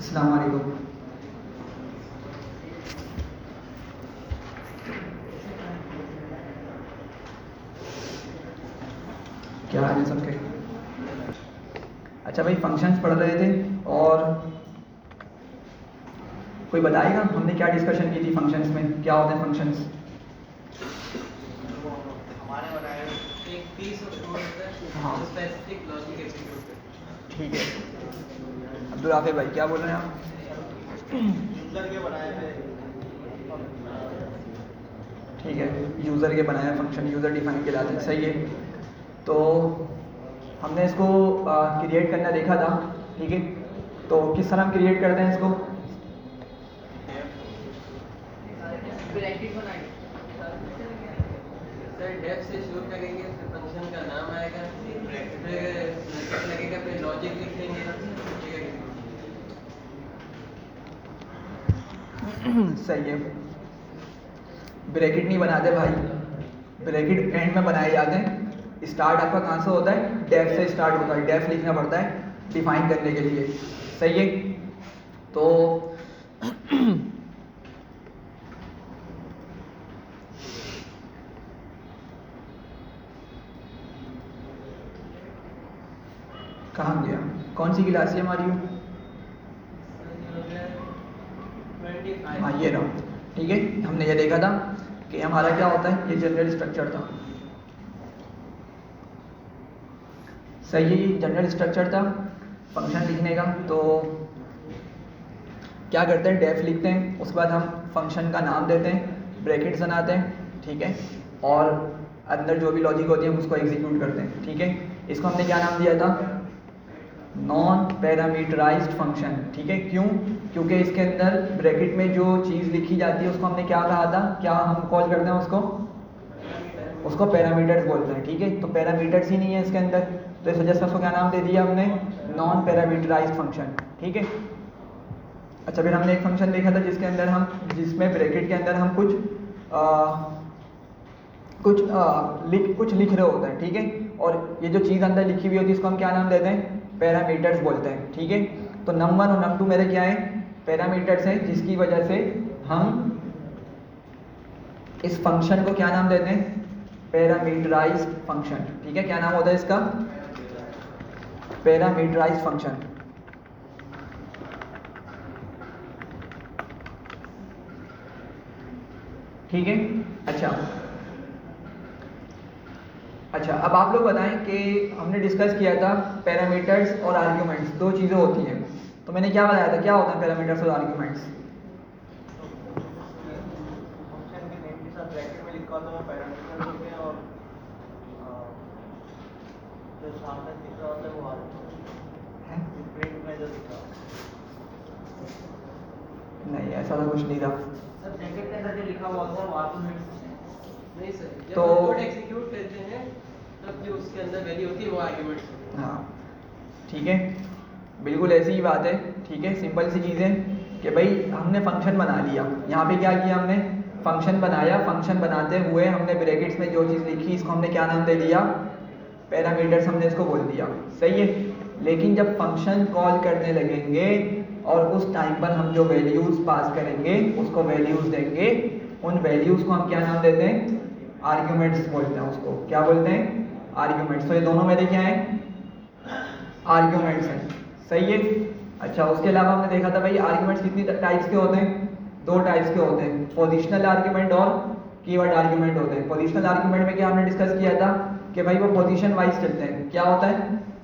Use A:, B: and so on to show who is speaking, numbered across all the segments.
A: अस्सलाम वालेकुम। क्या हाल है सबके? अच्छा भाई, फंक्शंस पढ़ रहे थे और कोई बताएगा हमने क्या डिस्कशन की थी फंक्शंस में, क्या होते हैं फंक्शंस?
B: हमारे बनाए एक पीस ऑफ कोड होता है
A: हाँ।
B: स्पेसिफिक लॉजिक एग्जीक्यूट करता
A: ठीक है, अब्दुल हाफिज भाई क्या बोल रहे हैं आप?
B: है यूजर के बनाए थे।
A: ठीक है, यूज़र के बनाए फंक्शन यूज़र डिफाइन के लाते हैं, सही है। तो हमने इसको क्रिएट करना देखा था, ठीक है। तो किस तरह हम क्रिएट करते हैं इसको?
B: ब्रैकेट बनाएंगे सर, डेफ से शुरू करेंगे, फिर फंक्शन का नाम आएगा, फिर ब्रैकेट लगेगा, फिर लॉजिक लिख देंगे, ठीक है।
A: सही है, ब्रैकेट नहीं बनाते भाई, ब्रैकेट एंड में बनाए जाते हैं। स्टार्ट आपका कहाँ से होता है? डेफ से स्टार्ट होता है, डेफ लिखना पड़ता है डिफाइन करने के लिए, सही है। तो कहाँ गया? कौन सी क्लास है हमारी? हाँ ये रहा, ठीक है। हमने ये देखा था कि हमारा क्या होता है, ये जनरल स्ट्रक्चर था, सही है। ये जनरल स्ट्रक्चर था फंक्शन लिखने का। तो क्या करते हैं, डेफ लिखते हैं, उसके बाद हम फंक्शन का नाम देते हैं, ब्रैकेट्स बनाते हैं, ठीक है। और अंदर जो भी लॉजिक होती है हम उसको एग्जीक्यूट करते हैं, ठीक है। इसको हमने क्या नाम दिया था? नॉन पैरामीटराइज्ड फंक्शन, ठीक है। क्यों? क्योंकि इसके अंदर ब्रैकेट में जो चीज़ लिखी जाती है उसको हमने क्या कहा था, क्या हम कॉल करते हैं उसको पैरामीटर्स बोलते हैं, ठीक है। तो पैरामीटर्स ही नहीं है इसके अंदर, तो इस वजह से उसको क्या नाम दे दिया हमने? नॉन पैरामीटराइज्ड फंक्शन, ठीक है। अच्छा, फिर हमने एक फंक्शन देखा था जिसमें ब्रैकेट के अंदर हम कुछ लिख रहे होते हैं, ठीक है। और ये जो चीज़ अंदर लिखी हुई होती है इसको हम क्या नाम देते हैं? पैरामीटर्स बोलते हैं, ठीक है। तो num1 और num2 मेरे क्या है? पैरामीटर्स हैं, जिसकी वजह से हम इस फंक्शन को क्या नाम देते हैं? पैरामीटराइज्ड फंक्शन, ठीक है। क्या नाम होता है इसका? पैरामीटराइज्ड फंक्शन, ठीक है। अच्छा, अब आप लोग बताएं कि हमने डिस्कस किया था पैरामीटर्स और आर्ग्यूमेंट्स, दो चीज़ें होती हैं। तो मैंने क्या बताया था, क्या होता है पैरामीटर्स और आर्ग्यूमेंट्स?
B: फंक्शन के नेम के साथ ब्रैकेट में लिखा होता है पैरामीटर होते हैं, और जो सामने दिख रहा होता है वो आर्ग्यूमेंट प्रिंट में जो दिख रहा होता है।
A: नहीं, ऐसा तो कुछ नहीं था
B: सर, ब्रैकेट के अंदर जो लिखा हुआ होता है वो आर्गुमेंट नहीं सर, जब
A: तो
B: हम कोड एग्जीक्यूट करते हैं तब जो उसके अंदर वैल्यू होती है वो आर्गुमेंट।
A: हाँ ठीक है, बिल्कुल ऐसी ही बात है, ठीक है। सिंपल सी चीज़ है कि भाई हमने फंक्शन बना लिया, यहाँ पे क्या किया हमने? फंक्शन बनाया। फंक्शन बनाते हुए हमने ब्रैकेट्स में जो चीज़ लिखी इसको हमने क्या नाम दे दिया? पैरामीटर्स हमने इसको बोल दिया, सही है। लेकिन जब फंक्शन कॉल करने लगेंगे और उस टाइम पर हम जो वैल्यूज़ पास करेंगे उसको वैल्यूज़ देंगे, उन वैल्यूज़ को हम क्या नाम देते हैं? आर्ग्यूमेंट्स बोलते हैं उसको। क्या बोलते हैं? आर्ग्यूमेंट्स। तो ये दोनों मेरे क्या हैं? आर्ग्यूमेंट्स हैं, सही है। अच्छा, उसके अलावा हमने देखा था भाई आर्ग्यूमेंट्स कितनी टाइप्स के होते हैं? दो टाइप्स के होते हैं, पोजिशनल आर्ग्यूमेंट और कीवर्ड आर्ग्यूमेंट होते हैं। पोजिशनल आर्ग्यूमेंट में क्या हमने डिस्कस किया था कि भाई वो पोजीशन वाइज चलते हैं। क्या होता है?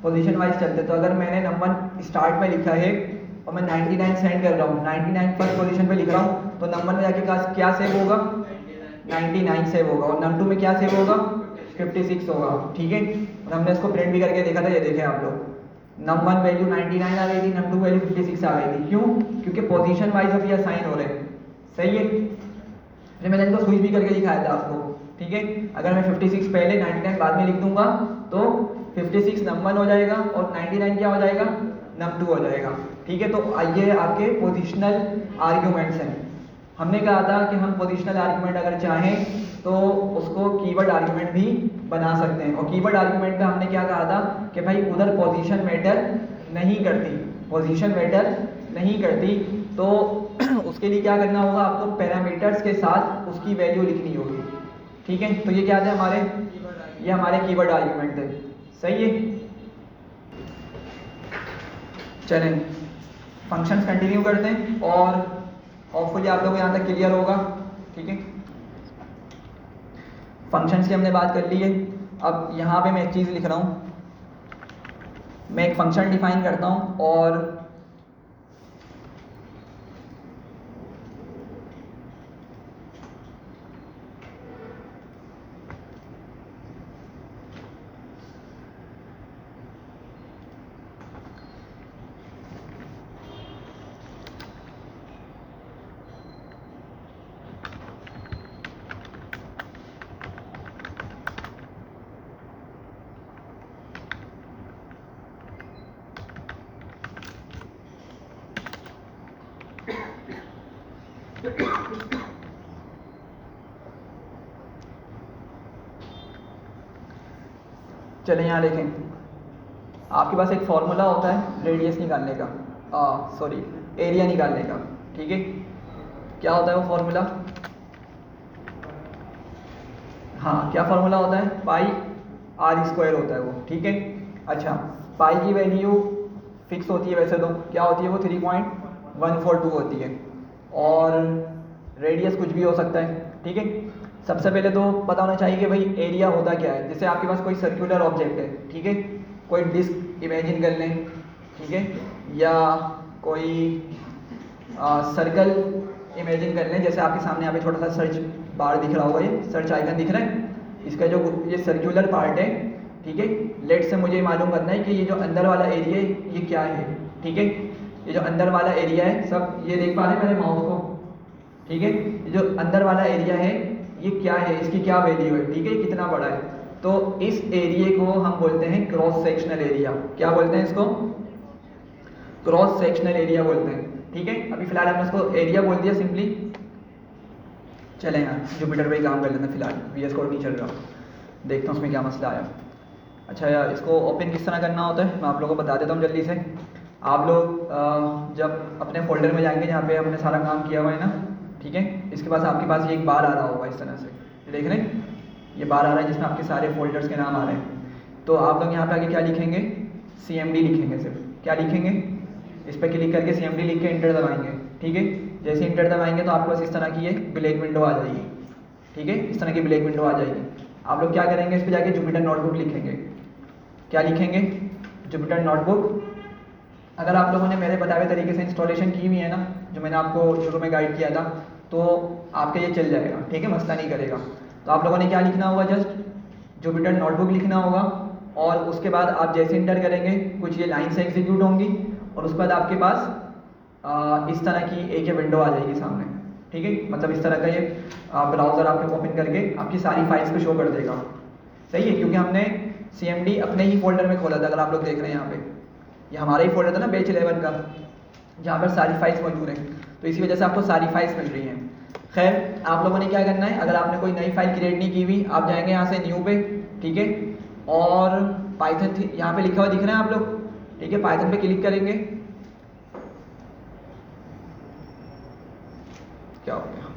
A: पोजीशन वाइज चलते हैं। तो अगर मैंने नंबर स्टार्ट में लिखा है और मैं 99 सेंड कर रहा हूँ, 99 फर्स्ट पोजीशन पे लिख रहा हूँ, तो नंबर में जाके क्या सेव होगा? 99 सेव होगा। और नम2 में क्या सेव होगा? 56 होगा, ठीक है। और हमने इसको प्रिंट भी करके देखा था, ये देखें आप लोग, num1 वैल्यू 99 आ गई थी, num2 वैल्यू 56 आ गई थी। क्यों? क्योंकि पोजीशन वाइज अभी असाइन हो रहे हैं, सही है। फिर मैंने इनको स्विच भी करके दिखाया था आपको, ठीक है। अगर मैं 56 पहले 99 बाद में लिख दूंगा तो 56 num1 हो जाएगा और 99 क्या हो जाएगा? num2 हो जाएगा, ठीक है। तो ये आपके पोजिशनल आर्ग्यूमेंट्स हैं। हमने कहा था कि हम पोजिशनल आर्ग्यूमेंट अगर चाहें तो उसको कीवर्ड आर्ग्यूमेंट भी बना सकते हैं। और कीवर्ड आर्ग्यूमेंट का हमने क्या कहा था कि भाई उधर पोजीशन मैटर नहीं करती, पोजीशन मैटर नहीं करती तो उसके लिए क्या करना होगा, आपको पैरामीटर्स के साथ उसकी वैल्यू लिखनी होगी। ठीक है, तो ये क्या थे हमारे, ये हमारे कीवर्ड आर्ग्यूमेंट थे। सही है, चलें फंक्शंस कंटिन्यू करते हैं और होपफुली आप लोगों को यहाँ तक क्लियर होगा। ठीक है, फंक्शंस की हमने बात कर ली है। अब यहाँ पे मैं एक चीज़ लिख रहा हूँ, मैं एक फंक्शन डिफाइन करता हूँ और चलें यहाँ देखें, आपके पास एक फार्मूला होता है रेडियस निकालने का, सॉरी एरिया निकालने का। ठीक है, क्या होता है वो फार्मूला, हाँ क्या फार्मूला होता है, पाई आर स्क्वायर होता है वो। ठीक है, अच्छा पाई की वैल्यू फिक्स होती है वैसे तो, क्या होती है वो 3.142 होती है और रेडियस कुछ भी हो सकता है। ठीक है, सबसे पहले तो पता होना चाहिए कि भाई एरिया होता क्या है। जैसे आपके पास कोई सर्कुलर ऑब्जेक्ट है, ठीक है, कोई डिस्क इमेजिन कर लें, ठीक है, या कोई सर्कल इमेजिन कर लें। जैसे आपके सामने यहाँ पे छोटा सा सर्च बार दिख रहा होगा, ये सर्च आइकन दिख रहा है, इसका जो ये सर्कुलर पार्ट है, ठीक है, लेट से मुझे मालूम करना है कि ये जो अंदर वाला एरिया है ये क्या है। ठीक है, ये जो अंदर वाला एरिया है, सब ये देख पा रहे हैं मेरे माउस को, ठीक है, ये जो अंदर वाला एरिया है ये क्या है, इसकी क्या वैल्यू है, ठीक है, कितना बड़ा है। तो इस एरिया को हम बोलते हैं क्रॉस सेक्शनल एरिया। क्या बोलते हैं इसको, क्रॉस सेक्शनल एरिया बोलते हैं। ठीक है, अभी फिलहाल हमने इसको एरिया बोल दिया सिंपली। चलें यार जुपिटर पे ही काम कर लेते हैं, फिलहाल VS कोड नहीं चल रहा, देखता हूँ उसमें क्या मसला आया। अच्छा यार, इसको ओपन किस तरह करना होता है मैं आप लोगों को बता देता हूँ जल्दी से। आप लोग जब अपने फोल्डर में जाएंगे जहाँ पे हमने सारा काम किया हुआ है ना, ठीक है, इसके पास आपके पास ये एक बार आ रहा होगा इस तरह से, ये देख रहे हैं, ये बार आ रहा है जिसमें आपके सारे फोल्डर्स के नाम आ रहे हैं। तो आप लोग यहाँ पे आगे क्या लिखेंगे, CMD लिखेंगे। सिर्फ क्या लिखेंगे, इस पर क्लिक करके CMD लिख के इंटर दबाएंगे। ठीक है, जैसे इंटर दबाएंगे तो आपके पास इस तरह की एक ब्लैक विंडो आ जाएगी। ठीक है, इस तरह की ब्लैक विंडो आ जाएगी। आप लोग क्या करेंगे, इस पर जाके जुपिटर नोटबुक लिखेंगे। क्या लिखेंगे, जुपिटर नोटबुक। अगर आप लोगों ने मेरे बताए हुए तरीके से इंस्टॉलेशन की हुई है ना, जो मैंने आपको शुरू में गाइड किया था, तो आपके ये चल जाएगा। ठीक है, मसला नहीं करेगा। तो आप लोगों ने क्या लिखना होगा, जस्ट जुपिटर नोटबुक लिखना होगा और उसके बाद आप जैसे इंटर करेंगे कुछ ये लाइन से एग्जीक्यूट होंगी और उसके बाद आपके पास इस तरह की एक ये विंडो आ जाएगी सामने। ठीक है, मतलब इस तरह का ये ब्राउज़र आपको ओपन करके आपकी सारी फाइल्स को शो कर देगा। सही है, क्योंकि हमने CMD अपने ही फोल्डर में खोला था। अगर आप लोग देख रहे हैं यहाँ पे, ये हमारा ही फोल्डर था ना बैच 11 का, जहाँ पर सारी फाइल्स मौजूद हैं, तो इसी वजह से आपको सारी फाइल्स मिल रही हैं। खैर, आप लोगों ने क्या करना है, अगर आपने कोई नई फाइल क्रिएट नहीं की हुई, आप जाएंगे यहाँ से न्यू पे, ठीक है, और पाइथन यहाँ पे लिखा हुआ दिख रहा है आप लोग, ठीक है, पाइथन पे क्लिक करेंगे। क्या हो गया,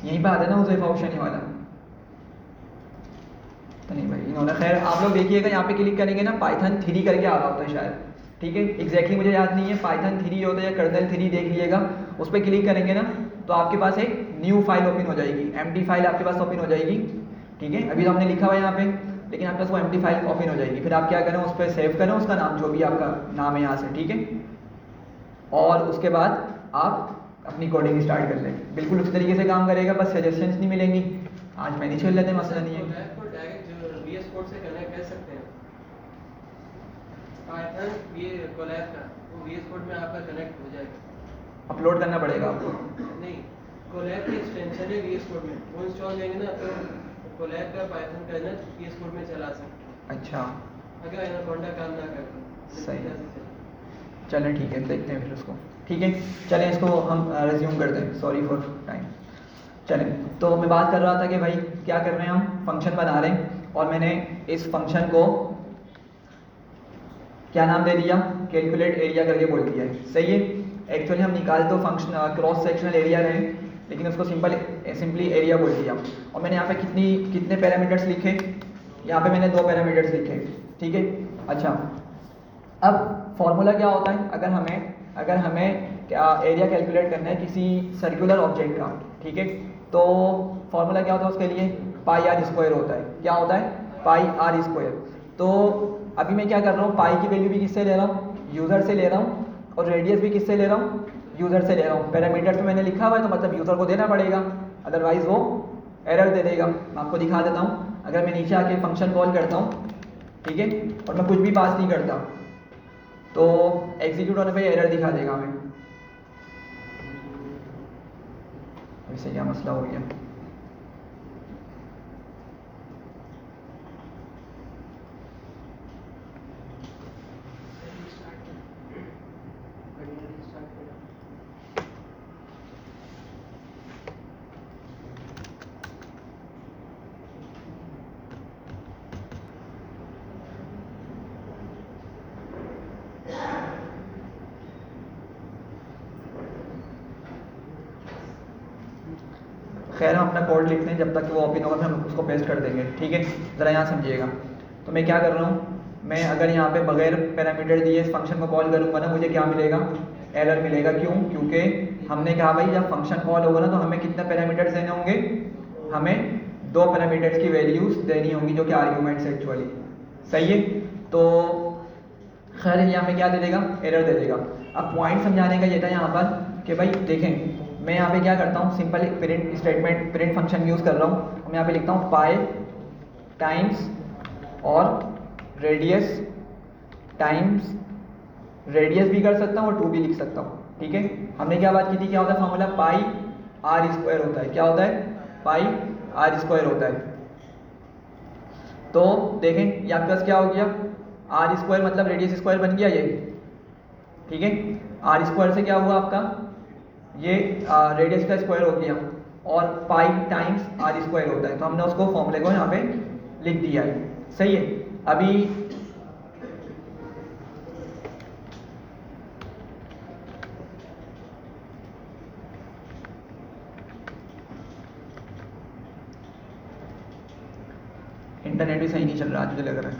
A: यहीं पे आता है ना उसे ऑप्शन ही वाला, तो नहीं भाई इन्होंने, खैर आप लोग देखिएगा यहाँ पे क्लिक करेंगे ना, पाइथन 3 करके आ रहा होता है शायद। ठीक है, एग्जैक्टली मुझे याद नहीं है, पाइथन 3 होता है या कर्नल 3, देख लीजिएगा। उस पर क्लिक करेंगे ना तो आपके पास एक न्यू फाइल ओपन हो जाएगी, एम्प्टी फाइल आपके पास ओपन हो जाएगी। ठीक है, अभी तो हमने लिखा हुआ है यहाँ पे, लेकिन आपके पास वो एम्प्टी फाइल ओपन हो जाएगी। फिर आप क्या करें, उस पर सेव करें उसका नाम, जो भी आपका नाम है यहाँ से। ठीक है, और उसके बाद आप अपनी कोडिंग स्टार्ट कर लें, बिल्कुल उसी तरीके से काम करेगा, बस सजेशंस नहीं मिलेंगी। आज मैं नहीं छोड़ लेते, मसला नहीं है।
B: VS कोड से कनेक्ट कर सकते हैं पाइथन, ये कोलैब का वो VS कोड में आपका कनेक्ट हो जाएगा।
A: अपलोड करना पड़ेगा आपको,
B: नहीं, कोलैब की एक्सटेंशन है VS कोड में, वो इंस्टॉल करेंगे ना तो कोलैब का पाइथन कर्नल VS कोड में चला सकते हैं।
A: अच्छा,
B: अगर एनाकोंडा काम ना करता
A: सही, चलें ठीक है, देखते हैं फिर उसको। ठीक है, चलें इसको हम रिज्यूम करते हैं, सॉरी फॉर टाइम। चलें, तो मैं बात कर रहा था कि भाई क्या कर रहे हैं, हम फंक्शन बना रहे हैं और मैंने इस फंक्शन को क्या नाम दे दिया, कैलकुलेट एरिया करके बोल दिया है। सही है। एक्चुअली हम निकाल तो फंक्शन क्रॉस सेक्शनल एरिया रहे, लेकिन उसको सिंपली एरिया बोल दिया। और मैंने यहाँ पे कितने पैरामीटर्स लिखे, यहाँ पे मैंने 2 पैरामीटर्स लिखे। ठीक है। अच्छा, अब फॉर्मूला क्या होता है, अगर हमें क्या एरिया कैलकुलेट करना है किसी सर्कुलर ऑब्जेक्ट का, ठीक है, तो फॉर्मूला क्या होता है उसके लिए, पाई आर स्क्वायर होता है। क्या होता है, पाई आर स्क्वायर। तो अभी मैं क्या कर रहा हूँ, पाई की वैल्यू भी किससे ले रहा हूँ, यूज़र से ले रहा हूँ, और रेडियस भी किससे ले रहा हूँ, यूज़र से ले रहा हूँ। पैरामीटर्स में मैंने लिखा हुआ है तो मतलब यूज़र को देना पड़ेगा, अदरवाइज वो एरर दे देगा। मैं आपको दिखा देता हूँ। अगर मैं नीचे आके फंक्शन कॉल करता हूँ, ठीक है, और मैं कुछ भी पास नहीं करता, तो एग्जीक्यूट होने पे एरर दिखा देगा हमें। इससे क्या मसला हो गया, खैर हम अपना कोड लिखते हैं, जब तक वो ओपन होगा फिर हम उसको पेस्ट कर देंगे। ठीक है, ज़रा यहाँ समझिएगा। तो मैं क्या कर रहा हूँ, मैं अगर यहाँ पे बगैर पैरामीटर दिए इस फंक्शन को कॉल करूँगा ना, मुझे क्या मिलेगा, एरर मिलेगा। क्यों, क्योंकि हमने कहा भाई जब फंक्शन कॉल होगा ना तो हमें कितने पैरामीटर्स देने होंगे, हमें 2 पैरामीटर्स की वैल्यूज़ देनी होंगी जो कि आर्ग्यूमेंट्स एक्चुअली। सही है। तो खैर यहाँ पे क्या दे देगा, एरर दे देगा। अब पॉइंट समझाने का ये था यहाँ पर कि भाई देखें, मैं यहाँ पे क्या करता हूँ, सिंपल एक print statement, print function use कर रहा हूँ। मैं यहाँ पे लिखता हूँ पाई टाइम्स और रेडियस टाइम्स, रेडियस भी कर सकता हूँ और 2 भी लिख सकता हूँ। ठीक है, हमने क्या बात की थी, क्या होता है फॉर्मूला, पाई आर स्क्वायर होता है। क्या होता है, पाई आर स्क्वायर होता है। तो देखें ये आपके पास क्या हो गया, आर स्क्वायर मतलब रेडियस स्क्वायर बन गया ये। ठीक है, आर स्क्वायर से क्या हुआ आपका, ये रेडियस का स्क्वायर हो गया, और पाई टाइम्स आर स्क्वायर होता है। तो हमने उसको फॉर्मूले को यहाँ पे लिख दिया है। सही है। अभी इंटरनेट भी सही नहीं चल रहा आज मुझे लग रहा है।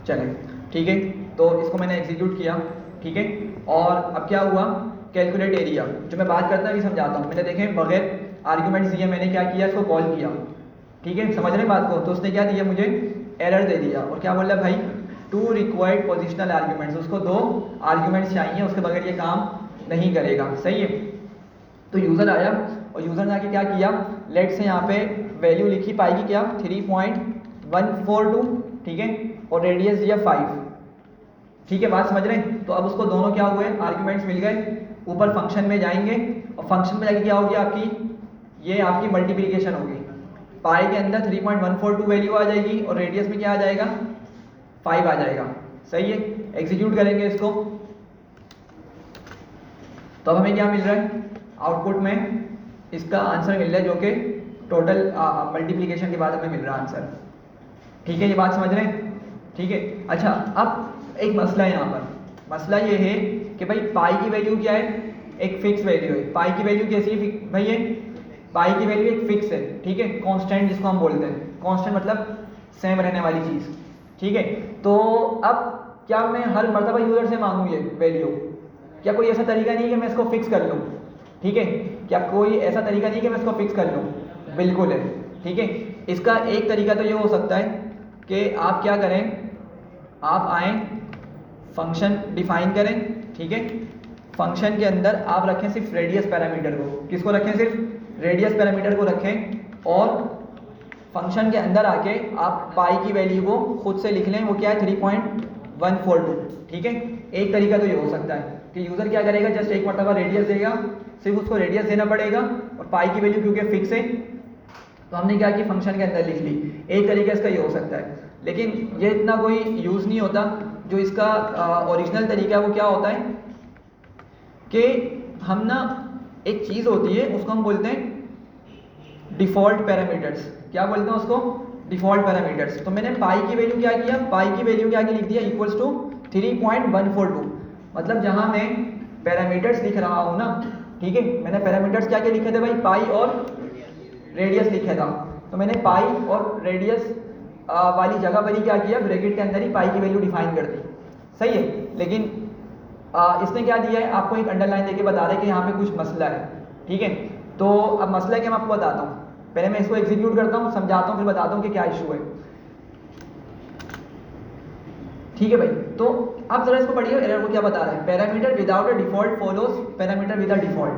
A: चलें, ठीक है, तो इसको मैंने एग्जीक्यूट किया। ठीक है, और अब क्या हुआ, कैलकुलेट एरिया जो मैं बात करता भी समझाता हूँ। मैंने देखें बगैर आर्ग्यूमेंट्स दिए मैंने क्या किया, इसको कॉल किया। ठीक है, समझ रहे हैं बात को। तो उसने क्या दिया, मुझे एरर दे दिया, और क्या बोल रहा है भाई, 2 रिक्वायर्ड पोजिशनल आर्ग्यूमेंट्स, उसको 2 आर्ग्यूमेंट्स चाहिए, उसके बगैर ये काम नहीं करेगा। सही है। तो यूज़र आया और यूज़र ने आके क्या किया, लेट से यहाँ पे वैल्यू लिखी पाएगी क्या, 3.142। ठीक है, और रेडियस दिया 5। ठीक है, बात समझ रहे हैं। तो अब उसको दोनों क्या हुए, आर्ग्यूमेंट्स मिल गए। ऊपर फंक्शन में जाएंगे और फंक्शन में जाके क्या होगी आपकी, ये आपकी मल्टीप्लिकेशन होगी। पाई के अंदर 3.142 वैल्यू आ जाएगी और रेडियस में क्या आ जाएगा, 5 आ जाएगा। सही है, एग्जीक्यूट करेंगे इसको। तो अब हमें क्या मिल रहा है, आउटपुट में इसका आंसर मिल रहा है, जो कि टोटल मल्टीप्लिकेशन के बाद हमें मिल रहा है आंसर। ठीक है, ये बात समझ रहे हैं। ठीक है। अच्छा, अब एक मसला है यहाँ पर। मसला ये है कि भाई पाई की वैल्यू क्या है, एक फिक्स वैल्यू है। पाई की वैल्यू कैसी है भाई, ये पाई की वैल्यू एक फिक्स है। ठीक है, कांस्टेंट जिसको हम बोलते हैं, कांस्टेंट मतलब सेम रहने वाली चीज़। ठीक है, तो अब क्या मैं हर मर्तबा यूज़र से मांगूँ ये वैल्यू, क्या कोई ऐसा तरीका नहीं है कि मैं इसको फिक्स कर लूँ। ठीक है, क्या कोई ऐसा तरीका नहीं है कि मैं इसको फिक्स कर लूँ, बिल्कुल है। ठीक है, इसका एक तरीका तो ये हो सकता है कि आप क्या करें, आप आएँ फंक्शन डिफाइन करें। ठीक है, फंक्शन के अंदर आप रखें सिर्फ रेडियस पैरामीटर को। किसको रखें, सिर्फ रेडियस पैरामीटर को रखें, और फंक्शन के अंदर आके आप पाई की वैल्यू को खुद से लिख लें, वो क्या है 3.142। ठीक है, एक तरीका तो ये हो सकता है कि यूज़र क्या करेगा, जस्ट एक मरतबा रेडियस देगा, सिर्फ उसको रेडियस देना पड़ेगा, और पाई की वैल्यू क्योंकि फिक्स है तो हमने क्या कि फंक्शन के अंदर लिख ली। एक तरीका इसका ये हो सकता है, लेकिन ये इतना कोई यूज़ नहीं होता। जो इसका ओरिजिनल तरीका है वो क्या होता है कि हम ना एक चीज़ होती है उसको हम बोलते हैं डिफ़ॉल्ट पैरामीटर्स। क्या बोलते हैं उसको? Default parameters. तो मैंने पाई की वैल्यू क्या किया, पाई की वैल्यू क्या लिख दिया, इक्वल्स टू 3.142। मतलब जहाँ मैं पैरामीटर्स लिख रहा हूँ ना, ठीक है, मैंने पैरामीटर्स क्या क्या लिखे थे भाई, पाई और रेडियस लिखा था। तो मैंने पाई और रेडियस वाली जगह पर ही क्या किया, ब्रैकेट के अंदर ही पाई की वैल्यू डिफाइन कर दी। सही है, लेकिन इसने क्या दिया है, आपको एक अंडरलाइन देके बता रहे कि यहाँ पे कुछ मसला है। ठीक है, तो अब मसला क्या मैं आपको बताता हूँ। पहले मैं इसको एग्जीक्यूट करता हूँ, समझाता हूँ, फिर बताता हूँ कि क्या इशू है। ठीक है भाई, तो अब जरा इसको पढ़िए, एरर को क्या बता रहा है। Parameter without a default follows parameter with a default.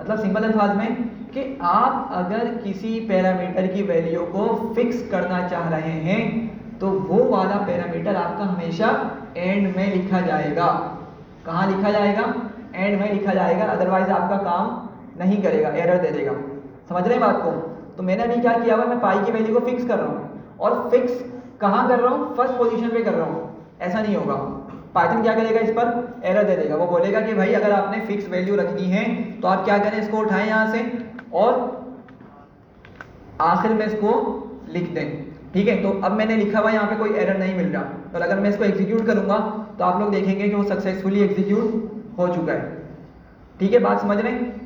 A: मतलब सिंपल अल्फाज में कि आप अगर किसी पैरामीटर की वैल्यू को फिक्स करना चाह रहे हैं तो वो वाला पैरामीटर आपका हमेशा एंड में लिखा जाएगा। कहाँ लिखा जाएगा? एंड में लिखा जाएगा, अदरवाइज आपका काम नहीं करेगा, एरर दे देगा। समझ रहे हैं बात को? तो मैंने अभी क्या किया हुआ, मैं पाई की वैल्यू को फिक्स कर रहा हूँ, और फिक्स कहाँ कर रहा हूँ, फर्स्ट पोजीशन पे कर रहा हूँ। ऐसा नहीं होगा, पाइथन क्या करेगा, इस पर एरर दे देगा। वो बोलेगा कि भाई अगर आपने फिक्स वैल्यू रखनी है तो आप क्या करें, इसको उठाएं यहाँ से और आखिर में इसको लिख दें। ठीक है, तो अब मैंने लिखा हुआ यहाँ पे कोई एरर नहीं मिल रहा, तो अगर मैं इसको एग्जीक्यूट करूंगा तो आप लोग देखेंगे कि वो सक्सेसफुली एग्जीक्यूट हो चुका है। ठीक है, बात समझ रहे हैं?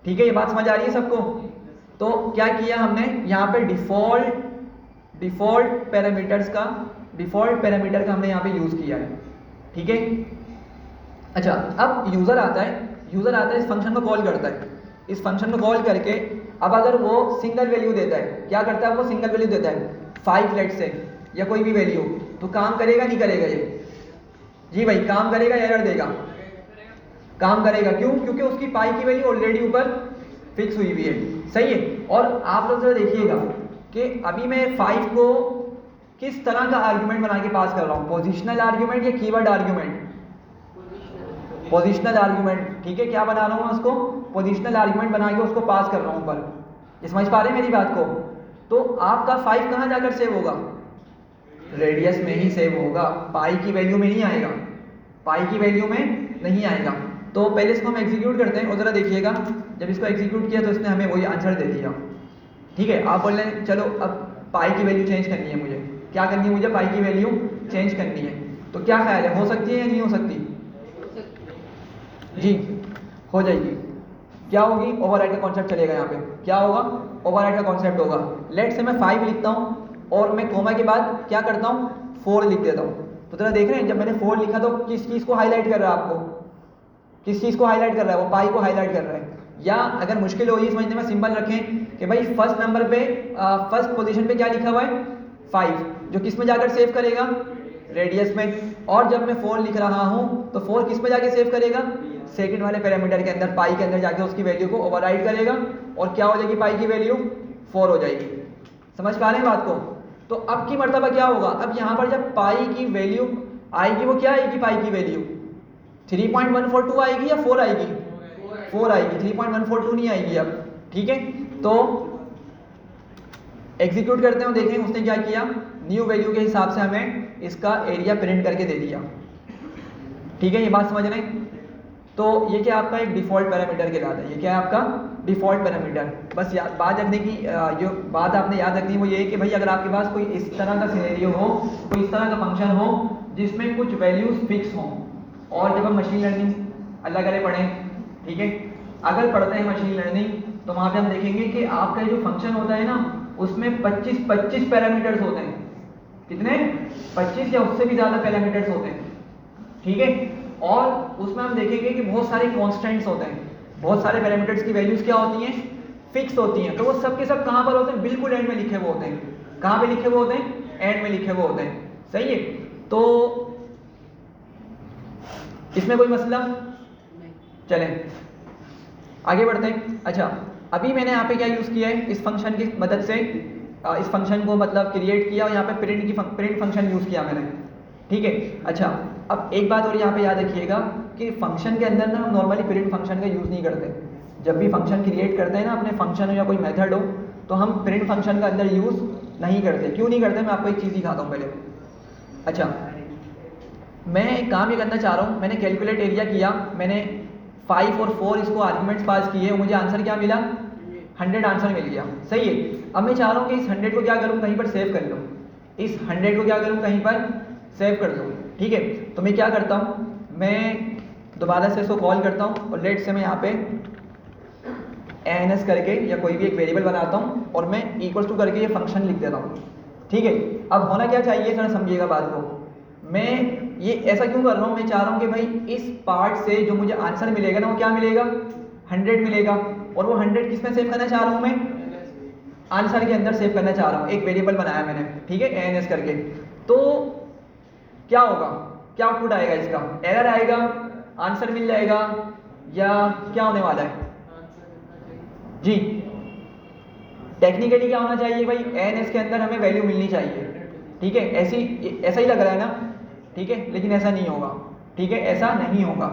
A: ठीक है, ये बात समझ आ रही है सबको? तो क्या किया हमने यहाँ पे, डिफॉल्ट पैरामीटर का हमने यहाँ पे यूज किया है। ठीक है, अच्छा, अब यूजर आता है, इस फंक्शन को कॉल करता है। इस फंक्शन को कॉल करके अब अगर वो सिंगल वैल्यू देता है, क्या करता है, वो सिंगल वैल्यू देता है 5 लेट से, या कोई भी वैल्यू, तो काम करेगा नहीं करेगा ये? जी भाई, काम करेगा, एरर देगा? काम करेगा। क्यों? क्योंकि उसकी पाई की वैल्यू ऑलरेडी ऊपर फिक्स हुई हुई है। सही है, और आप लोग जरा देखिएगा कि अभी मैं 5 को किस तरह का आर्ग्यूमेंट बना के पास कर रहा हूँ, पोजिशनल आर्ग्यूमेंट या कीवर्ड आर्ग्यूमेंट? Positional argument. ठीक है, क्या बना रहा हूँ मैं उसको, पोजिशनल आर्ग्यूमेंट बना के उसको पास कर रहा हूँ ऊपर। ये समझ पा रहे हैं मेरी बात को? तो आपका 5 कहाँ जाकर सेव होगा, रेडियस में ही सेव होगा, पाई की वैल्यू में नहीं आएगा, पाई की वैल्यू में नहीं आएगा। तो पहले इसको हम एग्जीक्यूट करते हैं और ज़रा देखिएगा, जब इसको एग्जीक्यूट किया तो इसने हमें वही आंसर दे दिया। ठीक है, आप बोल रहे हैं चलो अब पाई की वैल्यू चेंज करनी है मुझे, क्या करनी है मुझे, पाई की वैल्यू चेंज करनी है। तो क्या ख्याल है, हो सकती है या नहीं हो सकती? जी, हो जाएगी। क्या होगी, ओवरराइड का कॉन्सेप्ट चलेगा यहाँ पे। क्या होगा, ओवरराइड का कॉन्सेप्ट होगा। लेट से मैं 5 लिखता हूँ और मैं कोमा के बाद क्या करता हूँ, 4 लिख देता हूँ। तो जरा देख रहे हैं, जब मैंने 4 लिखा तो किस चीज़ को हाईलाइट कर रहा है, आपको किस चीज़ को हाईलाइट कर रहा है, वो पाई को हाईलाइट कर रहा है। या अगर मुश्किल हो रही है समझने में, सिंपल रखें कि भाई फर्स्ट नंबर पे, फर्स्ट पोजीशन पे क्या लिखा हुआ है, 5, जो किस में जाकर सेव करेगा, रेडियस में। और जब मैं 4 लिख रहा हूँ तो 4 किस में जाके सेव करेगा, सेकंड वाले पैरामीटर के अंदर, पाई के अंदर जाके उसकी वैल्यू को ओवरराइड करेगा, और क्या हो जाएगी, पाई की वैल्यू 4 हो जाएगी। समझ पा रहे हैं बात को? तो अब की मर्तबा क्या होगा, अब यहाँ पर जब पाई की वैल्यू आएगी, वो क्या आएगी, पाई की वैल्यू 3.142 आएगी या 4 आएगी, 4 आएगी, 3.142 नहीं आएगी अब। ठीक है, तो एग्जीक्यूट करते हैं, देखें उसने क्या किया, न्यू वैल्यू के हिसाब से हमें इसका एरिया प्रिंट करके दे दिया। ठीक है, ये बात समझ रहे हैं? तो ये क्या आपका एक डिफ़ॉल्ट पैरामीटर कहलाता है, ये क्या है आपका डिफ़ॉल्ट पैरामीटर। बस बात रखने की, जो बात आपने याद रखनी है वो ये है कि भाई अगर आपके पास कोई इस तरह का सिनेरियो हो, कोई इस तरह का फंक्शन हो जिसमें कुछ वैल्यूज़ फिक्स हों, और जब हम मशीन लर्निंग अलग अलग पढ़ें, ठीक है, अगर पढ़ते हैं मशीन लर्निंग तो वहाँ पे हम देखेंगे कि आपका जो फंक्शन होता है ना, उसमें 25 पैरामीटर्स होते हैं। कितने? 25 या उससे भी ज़्यादा पैरामीटर्स होते हैं। ठीक है, और उसमें हम देखेंगे कि बहुत सारे कॉन्स्टेंट्स होते हैं, बहुत सारे पैरामीटर्स की वैल्यूज़ क्या होती हैं, फिक्स होती हैं। तो वो सब के सब कहाँ पर होते हैं, बिल्कुल एंड में लिखे हुए होते हैं। कहाँ पे लिखे हुए होते हैं, एंड में लिखे हुए होते हैं। सही है, तो इसमें कोई मसला? चलें आगे बढ़ते हैं। अच्छा, अभी मैंने यहाँ पे क्या यूज़ किया है, इस फंक्शन की मदद से इस फंक्शन को मतलब क्रिएट किया, और यहाँ पे प्रिंट फंक्शन यूज़ किया मैंने। ठीक है, अच्छा, अब एक बात और यहाँ पे याद रखिएगा कि फंक्शन के अंदर ना नॉर्मली प्रिंट फंक्शन का यूज़ नहीं करते। जब भी फंक्शन क्रिएट करते हैं ना, अपने फंक्शन हो या कोई मेथड हो, तो हम प्रिंट फंक्शन का अंदर यूज़ नहीं करते। क्यों नहीं करते, मैं आपको एक चीज़ दिखाता हूँ पहले। अच्छा, मैं एक काम ये करना चाह रहा हूँ, मैंने कैलकुलेट एरिया किया, मैंने 5 और 4 इसको आर्गुमेंट्स पास किए, मुझे आंसर क्या मिला, 100 आंसर मिल गया। सही है। अब मैं चाह रहा हूँ कि इस 100 को क्या करूँ, कहीं पर सेव कर लूँ, इस 100 को क्या करूँ, कहीं पर सेव कर दूँ। ठीक है, तो मैं क्या करता हूँ, मैं दोबारा से इसको कॉल करता हूँ और लेट से मैं यहाँ पे एन करके या कोई भी एक वेरिएबल बनाता हूँ और मैं इक्वल टू करके ये फंक्शन लिख देता हूँ। ठीक है, अब होना क्या चाहिए, थोड़ा समझिएगा बात को। मैं ये ऐसा क्यों कर रहा हूँ, मैं चाह रहा हूँ कि भाई इस पार्ट से जो मुझे आंसर मिलेगा ना, वो क्या मिलेगा, 100 मिलेगा। और वो 100 किस में सेव करना चाह रहा हूँ मैं, आंसर के अंदर सेव करना चाह रहा हूँ। एक वेरिएबल बनाया मैंने, ठीक है, एन करके। तो क्या होगा, क्या आउटपुट आएगा इसका, एरर आएगा, आंसर मिल जाएगा, या क्या होने वाला है जी। टेक्निकली क्या होना चाहिए भाई, एन के अंदर हमें वैल्यू मिलनी चाहिए। ठीक है, ऐसा ही लग रहा है ना, ठीक है, लेकिन ऐसा नहीं होगा। ठीक है, ऐसा नहीं होगा।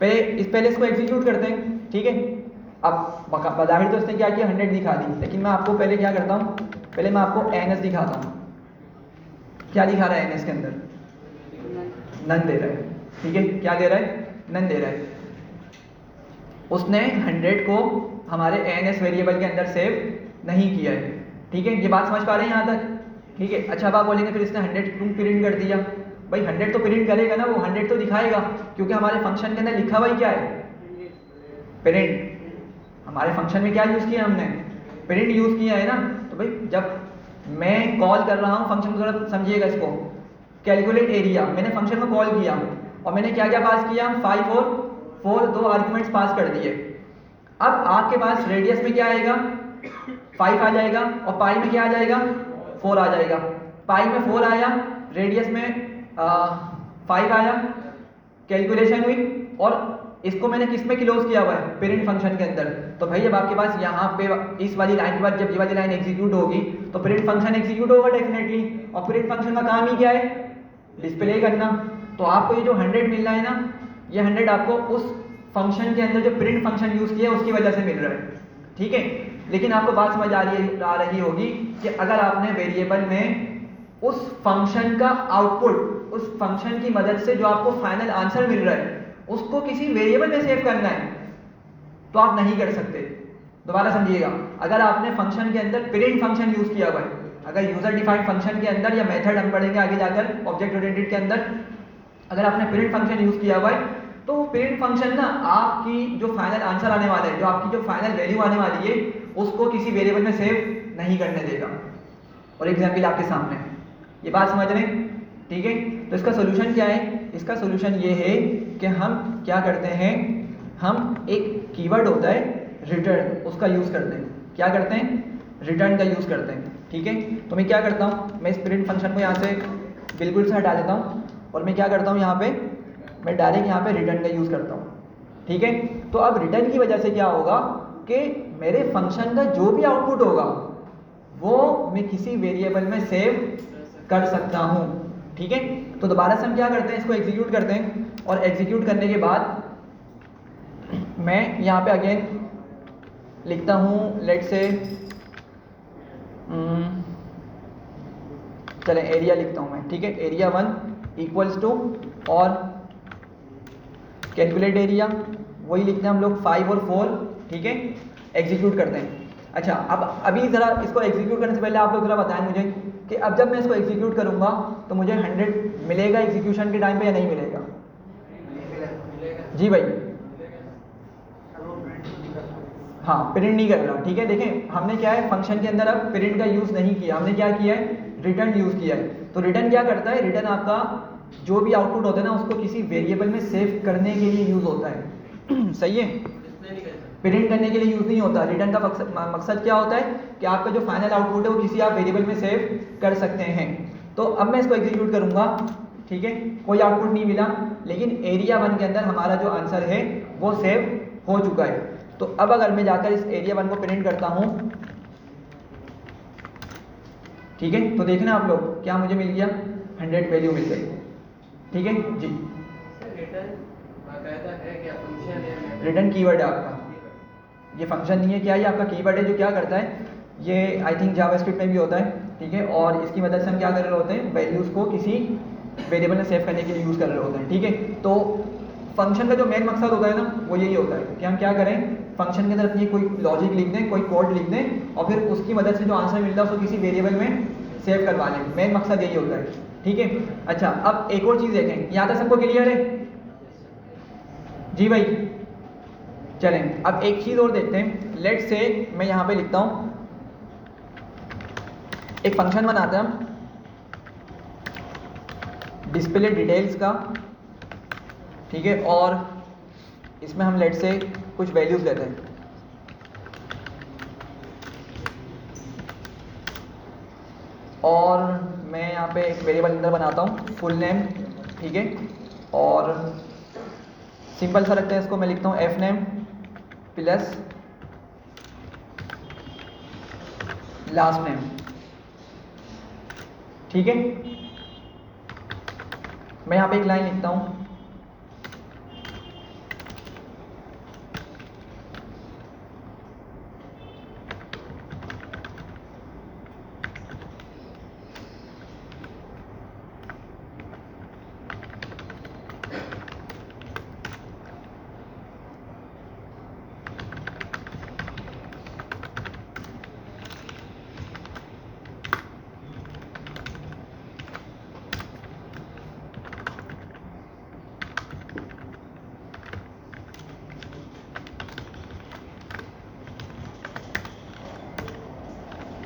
A: पहले इसको एग्जीक्यूट करते हैं। ठीक है, अब बज़ाहिर तो इसने क्या किया, 100 दिखा दी, लेकिन मैं आपको पहले क्या करता हूँ, पहले मैं आपको एन दिखाता हूँ। क्या दिखा रहा है एन के अंदर, नन दे रहा है। ठीक है, क्या दे रहा है, नन दे रहा है। उसने 100 को हमारे एन वेरिएबल के अंदर सेव नहीं किया है। ठीक है, ये बात समझ पा रहे हैं यहाँ तक। ठीक है, अच्छा अब आप बोलेंगे फिर इसने 100 क्यों प्रिंट कर दिया, भाई 100 तो प्रिंट करेगा ना, वो 100 तो दिखाएगा, क्योंकि हमारे फंक्शन के अंदर लिखा हुआ ही क्या है, प्रिंट। हमारे फंक्शन में क्या यूज़ किया हमने, प्रिंट यूज़ किया है ना। तो भाई जब मैं कॉल कर रहा हूँ फंक्शन को, थोड़ा समझिएगा इसको, कैलकुलेट एरिया, मैंने फंक्शन को कॉल किया और मैंने क्या क्या पास किया, 5 और 4 दो आर्गुमेंट्स पास कर दिए। अब आपके पास रेडियस में क्या आएगा, 5 आ जाएगा, और पाई में क्या आ जाएगा, 4 आ जाएगा। पाई में 4 आया, रेडियस में 5 आया, कैलकुलेशन हुई, और इसको मैंने किस में क्लोज किया हुआ है, पेरेंट फंक्शन के अंदर। तो भाई अब आपके पास यहाँ पे इस वाली लाइन के बाद जब ये वाली लाइन एग्जीक्यूट होगी तो पेरेंट फंक्शन एग्जीक्यूट होगा डेफिनेटली, और पेरेंट फंक्शन का काम ही क्या है, डिस्प्ले करना। तो आपको ये जो 100 मिल रहा है ना, ये 100 आपको उस फंक्शन के अंदर जो प्रिंट फंक्शन यूज़ किया है उसकी वजह से मिल रहा है। ठीक है, लेकिन आपको बात समझ आ रही होगी कि अगर आपने वेरिएबल में उस फंक्शन का आउटपुट, उस फंक्शन की मदद से जो आपको फाइनल आंसर मिल रहा है उसको किसी वेरिएबल में सेव करना है तो आप नहीं कर सकते। दोबारा समझिएगा, अगर आपने फंक्शन के अंदर प्रिंट फंक्शन यूज़ किया हुआ है, अगर यूजर डिफाइंड फंक्शन के अंदर, या मेथड हम पढ़ेंगे आगे जाकर ऑब्जेक्ट ओरिएंटेड के अंदर, अगर आपने प्रिंट फंक्शन यूज़ किया हुआ है तो प्रिंट फंक्शन ना आपकी जो फाइनल आंसर आने वाला है, जो आपकी जो फाइनल वैल्यू आने वाली है, उसको किसी वेरिएबल में सेव नहीं करने देगा। और एग्जाम्पल आपके सामने, ये बात समझ रहे हैं। ठीक है, तो इसका सोल्यूशन क्या है, इसका सोल्यूशन ये है कि हम क्या करते हैं, हम एक कीवर्ड होता है रिटर्न, उसका यूज़ करते हैं। क्या करते हैं, रिटर्न का यूज़ करते हैं। ठीक है, तो मैं क्या करता हूँ, मैं इस प्रिंट फंक्शन को यहाँ से बिल्कुल से हटा देता हूँ और मैं क्या करता हूँ, यहाँ पे मैं डायरेक्ट यहाँ पे रिटर्न का यूज़ करता हूँ। ठीक है, तो अब रिटर्न की वजह से क्या होगा कि मेरे फंक्शन का जो भी आउटपुट होगा वो मैं किसी वेरिएबल में सेव कर सकता हूँ। ठीक है, तो दोबारा से हम क्या करते हैं, इसको एग्जीक्यूट करते हैं, और एग्जीक्यूट करने के बाद मैं यहाँ पे अगेन लिखता हूँ, लेट से चलें एरिया लिखता हूँ मैं। ठीक है, एरिया 1 इक्वल्स टू, और कैलकुलेट एरिया वही लिखते हैं हम लोग, 5 और 4। ठीक है, एग्जीक्यूट करते हैं। अच्छा, अब अभी ज़रा इसको एग्जीक्यूट करने से पहले आप लोग ज़रा बताएं मुझे कि अब जब मैं इसको एग्जीक्यूट करूँगा तो मुझे 100 मिलेगा एग्जीक्यूशन के टाइम पे या नहीं मिलेगा? जी भाई, हाँ, प्रिंट नहीं कर रहा। ठीक है, देखें हमने क्या है, फंक्शन के अंदर अब प्रिंट का यूज़ नहीं किया, हमने क्या किया है, रिटर्न यूज़ किया है। तो रिटर्न क्या करता है, रिटर्न आपका जो भी आउटपुट होता है ना उसको किसी वेरिएबल में सेव करने के लिए यूज़ होता है। सही है, प्रिंट करने के लिए यूज़ नहीं होता। रिटर्न का मकसद क्या होता है कि आपका जो फाइनल आउटपुट है वो किसी आप वेरिएबल में सेव कर सकते हैं। तो अब मैं इसको एग्जीक्यूट करूँगा। ठीक है, कोई आउटपुट नहीं मिला, लेकिन एरिया 1 के अंदर हमारा जो आंसर है वो सेव हो चुका है। तो अब अगर मैं जाकर इस एरिया 1 को प्रिंट करता हूँ, ठीक है, तो देखना आप लोग क्या मुझे मिल गया, 100 वैल्यू मिल गई। ठीक है जी, रिटर्न कीवर्ड है आपका, ये फंक्शन नहीं है, क्या ये आपका कीवर्ड है जो क्या करता है, ये आई थिंक जावास्क्रिप्ट में भी होता है। ठीक है, और इसकी मदद से हम क्या कर रहे होते हैं, वैल्यूज़ को किसी वेरिएबल में सेव करने के लिए यूज़ कर रहे होते हैं। ठीक है, तो फंक्शन का जो मेन मकसद होता है ना वो यही होता है कि हम क्या करें, फंक्शन के अंदर अपनी कोई लॉजिक लिख दें, कोई कोड लिख दें और फिर उसकी मदद से जो आंसर मिलता है उसको किसी वेरिएबल में सेव करवा लें। मेन मकसद यही होता है, ठीक है। अच्छा, अब एक और चीज़ देखें, यहाँ तक सबको क्लियर है? जी भाई, चलें अब एक चीज़ और देखते हैं। लेट से मैं यहाँ पे लिखता हूँ, एक फंक्शन बनाते हैं हम डिस्प्ले डिटेल्स का, ठीक है, और इसमें हम लेट से कुछ वैल्यूज़ लेते हैं। और मैं यहाँ पे एक वेरिएबल अंदर बनाता हूँ फुल नेम, ठीक है, और सिंपल सा रखते हैं इसको, मैं लिखता हूँ F name plus last name, ठीक है। मैं यहाँ पे एक लाइन लिखता हूँ,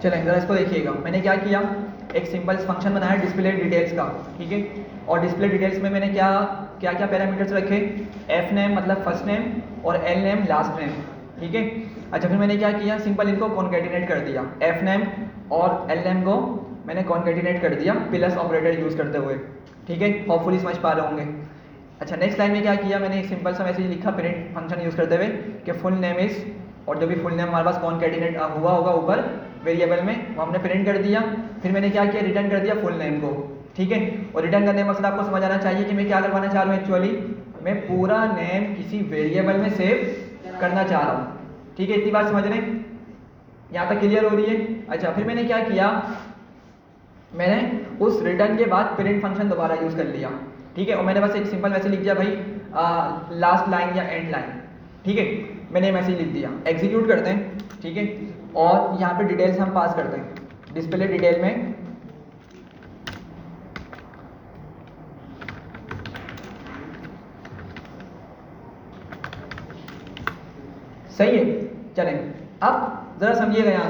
A: चलें ज़रा इसको देखिएगा। मैंने क्या किया, एक सिंपल फंक्शन बनाया डिस्प्ले डिटेल्स का, ठीक है, और डिस्प्ले डिटेल्स में मैंने क्या क्या क्या पैरामीटर्स रखे, एफ नेम मतलब फर्स्ट नेम और एल नेम लास्ट नेम, ठीक है। अच्छा, फिर मैंने क्या किया, सिंपल इनको कॉन्केटिनेट कर दिया, एफ नेम और एल नेम को मैंने कॉन्केटिनेट कर दिया प्लस ऑपरेटर यूज़ करते हुए, ठीक है। होपफुली समझ पा रहे होंगे। अच्छा, नेक्स्ट लाइन में क्या किया, मैंने एक सिंपल सा मैसेज लिखा प्रिंट फंक्शन यूज़ करते हुए कि फुल नेम इज़, और जो भी फुल नेम हमारे पास कॉन्केटिनेट हुआ होगा ऊपर वेरिएबल में वो हमने प्रिंट कर दिया। फिर मैंने क्या किया, रिटर्न कर दिया फुल नेम को, ठीक है। और रिटर्न करने का मकसद आपको समझ आना चाहिए कि मैं क्या करवाना चाह रहा हूँ, एक्चुअली मैं पूरा नेम किसी वेरिएबल में सेव करना चाह रहा हूँ, ठीक है। इतनी बात समझ रहे हैं, यहाँ तक क्लियर हो रही है? अच्छा, फिर मैंने क्या किया, मैंने उस रिटर्न के बाद प्रिंट फंक्शन दोबारा यूज़ कर लिया, ठीक है। और मैंने बस एक सिंपल मैसेज लिख दिया भाई लास्ट लाइन या एंड लाइन, ठीक है, मैंने मैसेज लिख दिया। एग्जीक्यूट करते हैं, ठीक है, और यहाँ पे डिटेल्स हम पास करते हैं डिस्प्ले डिटेल में, सही है। चलें अब ज़रा समझिएगा, यहाँ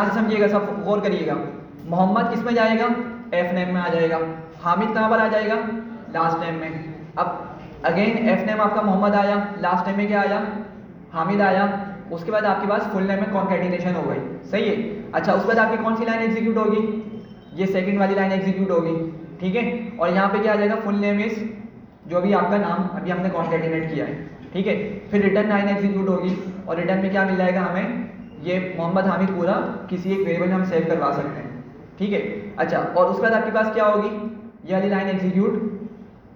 A: से समझिएगा, सब गौर करिएगा। मोहम्मद किस में जाएगा, एफ नेम में आ जाएगा। हामिद कहाँ पर आ जाएगा, लास्ट नेम में। अब अगेन एफ नेम आपका मोहम्मद आया, लास्ट नेम में क्या आया, हामिद आया। उसके बाद आपके पास फुल नेम में कॉन्केटिनेशन हो गई, सही है। अच्छा, उसके बाद आपकी कौन सी लाइन एग्जीक्यूट होगी, ये सेकंड वाली लाइन एग्जीक्यूट होगी, ठीक है। और यहाँ पे क्या आ जाएगा, फुल नेम इज जो भी आपका नाम अभी हमने कॉन्केटिनेट किया है, ठीक है। फिर रिटर्न लाइन एग्जीक्यूट होगी और रिटर्न में क्या मिल जाएगा हमें, ये मोहम्मद हामिद पूरा किसी एक वेरिएबल में हम सेव करवा सकते हैं, ठीक है। अच्छा, और उसके बाद आपके पास क्या होगी, ये वाली लाइन एग्जीक्यूट,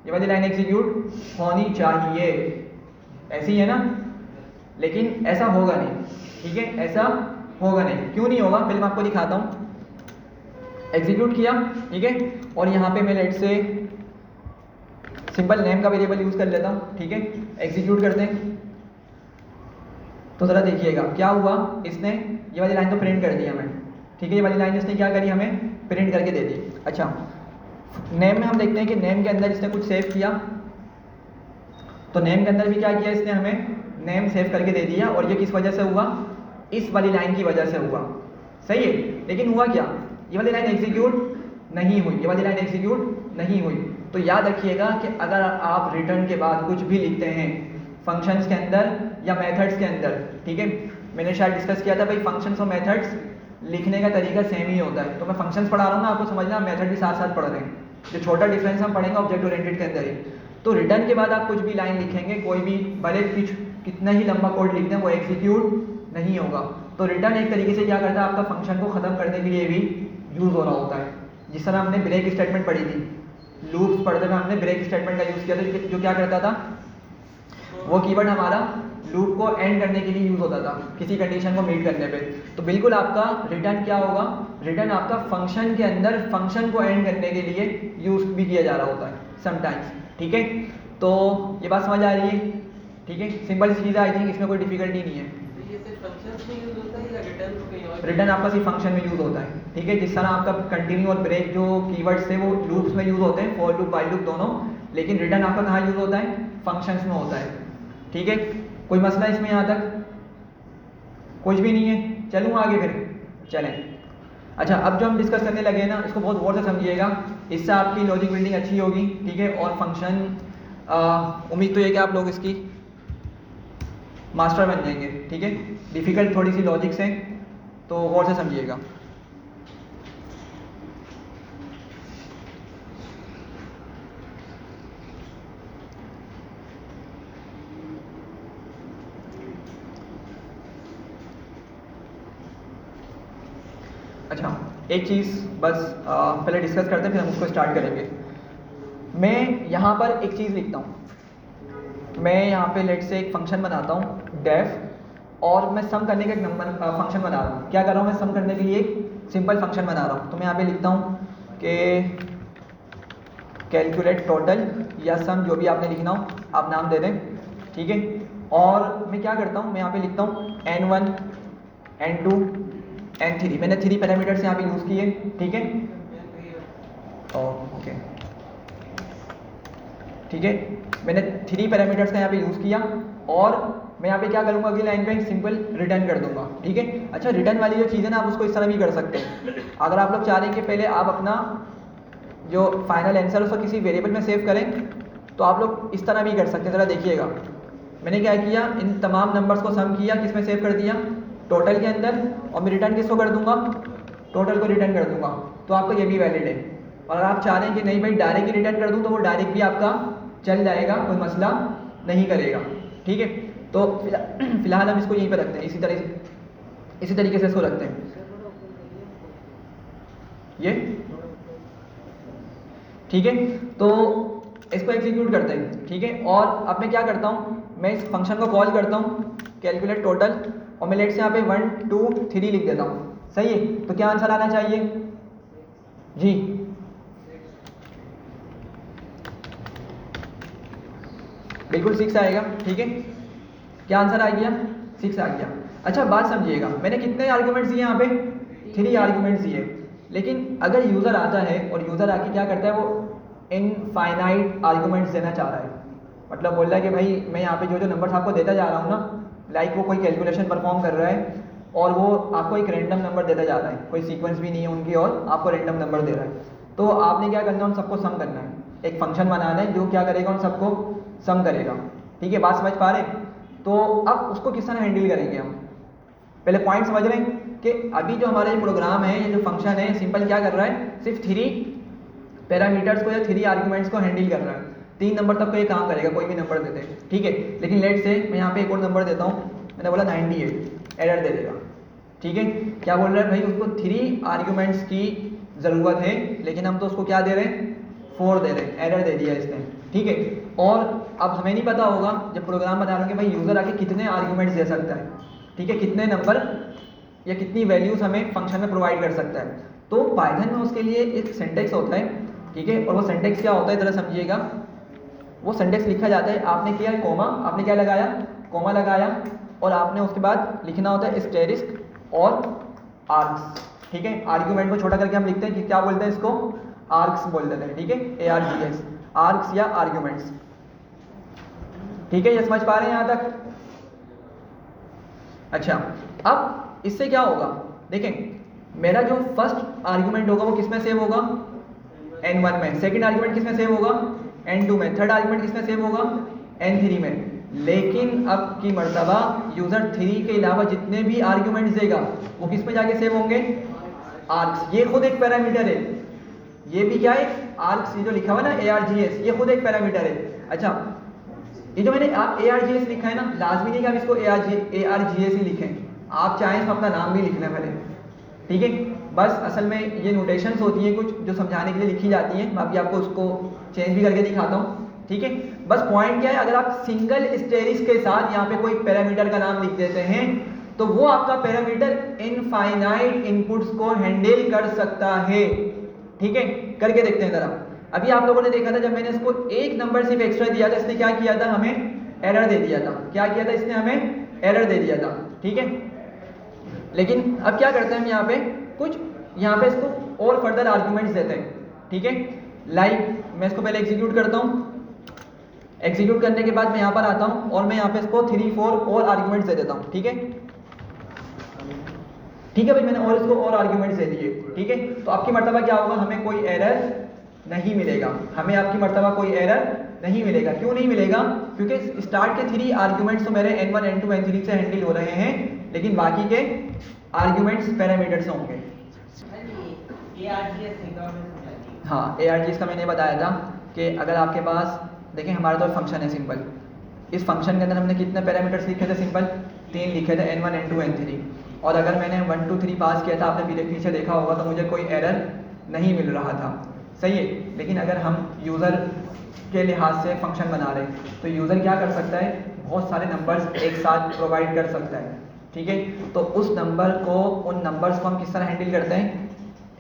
A: ये वाली लाइन एग्जीक्यूट होनी चाहिए, ऐसी है ना, लेकिन ऐसा होगा नहीं, ठीक है, ऐसा होगा नहीं। क्यों नहीं होगा, पहले मैं आपको दिखाता हूँ। एग्जीक्यूट किया, ठीक है, और यहाँ पे मैं लेट से सिंपल नेम का वेरिएबल यूज़ कर लेता हूँ, ठीक है। एग्जीक्यूट करते हैं तो ज़रा देखिएगा क्या हुआ, इसने ये वाली लाइन तो प्रिंट कर दिया मैं, ठीक है। ये वाली लाइन इसने क्या करी, हमें प्रिंट करके दे दी। अच्छा, नेम में हम देखते हैं कि नेम के अंदर इसने कुछ सेव किया, तो नेम के अंदर भी क्या किया इसने, हमें नेम सेव करके दे दिया। और ये किस वजह से हुआ, इस वाली लाइन की वजह से हुआ, सही है। लेकिन हुआ क्या, ये वाली लाइन एग्जीक्यूट नहीं हुई, ये वाली लाइन एग्जीक्यूट नहीं हुई। तो याद रखिएगा कि अगर आप रिटर्न के बाद कुछ भी लिखते हैं फंक्शंस के अंदर या मेथड्स के अंदर, ठीक है, मैंने शायद डिस्कस किया था भाई फंक्शंस और मेथड्स लिखने का तरीका सेम ही होता है। तो मैं फंक्शंस पढ़ा रहा हूँ ना, आपको समझना, मेथड भी साथ साथ पढ़ रहे हैं। जो छोटा डिफरेंस हम पढ़ेंगे ऑब्जेक्ट ओरिएंटेड के अंदर ही। तो रिटर्न के बाद आप कुछ भी लाइन लिखेंगे, कोई भी भले कितना ही लंबा कोड लिख दें, वो एग्जीक्यूट नहीं होगा। तो रिटर्न एक तरीके से क्या करता है, आपका फंक्शन को ख़त्म करने के लिए भी यूज़ हो रहा होता है। जिस तरह हमने ब्रेक स्टेटमेंट पढ़ी थी, लूप्स पढ़ते हुए हमने ब्रेक स्टेटमेंट का यूज़ किया था, जो क्या करता था, वो कीवर्ड हमारा लूप को एंड करने के लिए यूज़ होता था, किसी कंडीशन को मीट करने पे। तो बिल्कुल आपका रिटर्न क्या होगा, रिटर्न आपका फंक्शन के अंदर फंक्शन को एंड करने के लिए यूज़ भी किया जा रहा होता है, समटाइम्स। ठीक है, तो ये बात समझ आ रही है? ठीक है, simple C cheese I think, इसमें कोई डिफिकल्टी नहीं है।
B: तो ये सिर्फ फंक्शंस में यूज होता है या रिटर्न तो कहीं और?
A: रिटर्न आपका सिर्फ फंक्शन में यूज़ होता है। ठीक है, जिस तरह आपका कंटिन्यू और ब्रेक जो कीवर्ड्स थे वो लूप्स में यूज़ होते हैं, फॉर लूप वाइल लूप दोनों, लेकिन रिटर्न आपका कहाँ यूज़ होता है? फंक्शंस में होता है। ठीक है, कोई मसला इसमें यहाँ तक? कुछ भी नहीं है? चलूँ आगे फिर? चलें। अच्छा, अब जो हम डिस्कस करने लगे हैं ना, इसको बहुत गौर से समझिएगा, इससे आपकी लॉजिक बिल्डिंग अच्छी होगी। ठीक है, और फंक्शन उम्मीद तो ये कि आप लोग इसकी मास्टर बन जाएंगे। ठीक है, डिफ़िकल्ट थोड़ी सी लॉजिक्स हैं, तो गौर से समझिएगा। अच्छा, एक चीज़ बस पहले डिस्कस करते हैं, फिर हम उसको स्टार्ट करेंगे। मैं यहाँ पर एक चीज़ लिखता हूँ। मैं यहाँ पे लेट से एक फंक्शन बनाता हूँ डेफ, और मैं सम करने का एक नंबर फंक्शन बना रहा हूँ। क्या कर रहा हूँ? मैं सम करने के लिए एक सिंपल फंक्शन बना रहा हूँ। तो मैं यहाँ पे लिखता हूँ कि कैलकुलेट टोटल या सम, जो भी आपने लिखना हो आप नाम दे दें। ठीक है, और मैं क्या करता हूँ, मैं यहाँ पे लिखता हूँ n1 n2 n3। मैंने 3 पैरामीटर्स यहाँ पे यूज़ किए। ठीक है, ओके, ठीक है, मैंने 3 पैरामीटर्स का यहाँ पे यूज़ किया, और मैं यहाँ पे क्या करूँगा, अगली लाइन पे सिंपल रिटर्न कर दूंगा। ठीक है, अच्छा, रिटर्न वाली जो चीज़ है ना, आप उसको इस तरह भी कर सकते हैं। अगर आप लोग चाह रहे हैं कि पहले आप अपना जो फाइनल आंसर उसको किसी वेरिएबल में सेव करें, तो आप लोग इस तरह भी कर सकते हैं। ज़रा देखिएगा, मैंने क्या किया, इन तमाम नंबर्स को सम किया, किस में सेव कर दिया? टोटल के अंदर, और मैं रिटर्न किसको कर दूंगा? टोटल को रिटर्न कर दूंगा। तो आपका ये भी वैलिड है। और अगर आप चाह रहे हैं कि नहीं भाई डायरेक्ट ही रिटर्न कर दूँ, तो वो डायरेक्ट भी आपका चल जाएगा, कोई मसला नहीं करेगा। ठीक है, तो फिलहाल हम इसको यहीं पर रखते हैं, इसी तरीके से इसको रखते हैं ये। ठीक है, तो इसको एग्जीक्यूट करते हैं। ठीक है, और अब मैं क्या करता हूँ, मैं इस फंक्शन को कॉल करता हूँ कैलकुलेट टोटल, और मैं लेट से यहाँ पे 1 2 3 लिख देता हूँ। सही है, तो क्या आंसर आना चाहिए जी? बिल्कुल 6 आएगा। ठीक है, क्या आंसर आ गया? 6 आ गया। अच्छा, बात समझिएगा, मैंने कितने आर्ग्यूमेंट्स दिए यहाँ पे? 3 आर्ग्यूमेंट्स दिए। लेकिन अगर यूज़र आता है और यूज़र आके क्या करता है, वो इनफाइनाइट आर्ग्यूमेंट्स देना चाह रहा है, मतलब बोल रहा है कि भाई मैं यहाँ पे जो जो नंबर्स आपको देता जा रहा हूँ ना, लाइक वो कोई कैलकुलेशन परफॉर्म कर रहा है, और वो आपको एक रैंडम नंबर देता जा रहा है, कोई सीक्वेंस भी नहीं है उनकी, और आपको रैंडम नंबर दे रहा है। तो आपने क्या करना है, उन सबको सम करना है। एक फंक्शन बनाना है जो क्या करेगा, उन सबको सम करेगा। ठीक है, बात समझ पा रहे हैं? तो अब उसको किस तरह हैंडल करेंगे हम? पहले पॉइंट समझ रहे हैं कि अभी जो हमारा ये प्रोग्राम है, ये जो फंक्शन है, सिंपल क्या कर रहा है, सिर्फ 3 पैरामीटर्स को या 3 आर्ग्यूमेंट्स को हैंडल कर रहा है। 3 नंबर तक को ये काम करेगा, कोई भी नंबर देते हैं। ठीक है, लेकिन लेट से मैं यहाँ पे एक और नंबर देता हूँ, मैंने बोला 98, एरर दे देगा। ठीक है, क्या बोल रहा है भाई, उसको 3 आर्ग्यूमेंट्स की ज़रूरत है, लेकिन हम तो उसको क्या दे रहे हैं, 4 दे रहे हैं, एरर दे दिया इसने। ठीक है, और अब हमें नहीं पता होगा जब प्रोग्राम बना रहे भाई यूज़र आके कितने आर्ग्यूमेंट्स दे सकता है। ठीक है, कितने नंबर या कितनी वैल्यूज़ हमें फंक्शन में प्रोवाइड कर सकता है। तो पाइथन में उसके लिए एक सिंटेक्स होता है। ठीक है, और वो सिंटेक्स क्या होता है, ज़रा समझिएगा। वो सिंटेक्स लिखा जाता है, आपने किया कोमा, आपने क्या लगाया, कोमा लगाया, और आपने उसके बाद लिखना होता है एस्टेरिस्क और आर्क्स। ठीक है, आर्ग्यूमेंट को छोटा करके हम लिखते हैं कि क्या बोलते हैं इसको, आर्क्स बोल देते हैं। ठीक है, ARGS, आर्क्स या आर्ग्यूमेंट्स। ठीक है, ये समझ पा रहे हैं यहाँ तक? अच्छा, अब इससे क्या होगा, देखें, मेरा जो फर्स्ट आर्ग्यूमेंट होगा वो किस में सेव होगा, N1 में। सेकंड आर्ग्यूमेंट किस में सेव होगा, N2 में। थर्ड आर्ग्यूमेंट किस में सेव होगा, N3 में। लेकिन अब की मर्तबा यूज़र 3 के अलावा जितने भी आर्ग्यूमेंट्स देगा वो किस में जाके सेव होंगे, आर्क्स। ये खुद एक पैरामीटर है, ये भी क्या है, आर्क्स। ये जो लिखा हुआ ना ARGS, ये खुद एक पैरामीटर है। अच्छा, ये जो मैंने ARGS लिखा है ना, लाजमी नहीं कि आप इसको ARGS ही लिखें, आप चाहें तो अपना नाम भी लिख लें पहले। ठीक है, बस असल में ये नोटेशंस होती हैं कुछ जो समझाने के लिए लिखी जाती हैं, मैं अभी आपको उसको चेंज भी करके दिखाता हूँ। ठीक है, बस पॉइंट क्या है, अगर आप सिंगल स्टेरिस के साथ यहाँ पे कोई पैरामीटर का नाम लिख देते हैं, तो वो आपका पैरामीटर इनफाइनाइट इनपुट्स को हैंडल कर सकता है। ठीक है, करके देखते हैं जरा। अभी आप लोगों ने देखा था जब मैंने इसको एक नंबर सिर्फ एक्स्ट्रा दिया था, इसने क्या किया था, हमें एरर दे दिया था। क्या किया था इसने, हमें एरर दे दिया था, ठीक है। लेकिन अब क्या करते हैं हम यहाँ पे कुछ, यहाँ पे इसको और फर्दर आर्ग्यूमेंट्स देते हैं, ठीक है। लाइक मैं इसको पहले एग्जीक्यूट करता हूँ, एग्जीक्यूट करने के बाद मैं यहाँ पर आता हूँ और मैं यहाँ पे इसको 3 4 और आर्ग्यूमेंट्स दे देता हूँ, ठीक है। ठीक है भाई, मैंने और इसको और आर्ग्यूमेंट्स दे दिए, ठीक है। तो आपकी मर्तबा क्या होगा, हमें कोई एरर नहीं मिलेगा, हमें आपकी मर्तबा कोई एरर नहीं मिलेगा। क्यों नहीं मिलेगा, क्योंकि स्टार्ट के 3 आर्ग्यूमेंट्स तो मेरे n1 n2 n3 से हैंडल हो रहे हैं, लेकिन बाकी के आर्ग्यूमेंट्स पैरामीटर्स होंगे। हाँ, ARGS का मैंने बताया था कि अगर आपके पास देखें, हमारा तो फंक्शन है सिंपल, इस फंक्शन के अंदर हमने कितने पैरामीटर्स लिखे थे, सिंपल 3 लिखे थे, n1 n2 n3। और अगर मैंने 1 2 3 पास किया था, आपने पीछे देखा होगा, तो मुझे कोई एरर नहीं मिल रहा था, सही है। लेकिन अगर हम यूज़र के लिहाज से फंक्शन बना रहे हैं, तो यूज़र क्या कर सकता है, बहुत सारे नंबर्स एक साथ प्रोवाइड कर सकता है, ठीक है। तो उस नंबर को, उन नंबर्स को हम किस तरह हैंडल करते हैं,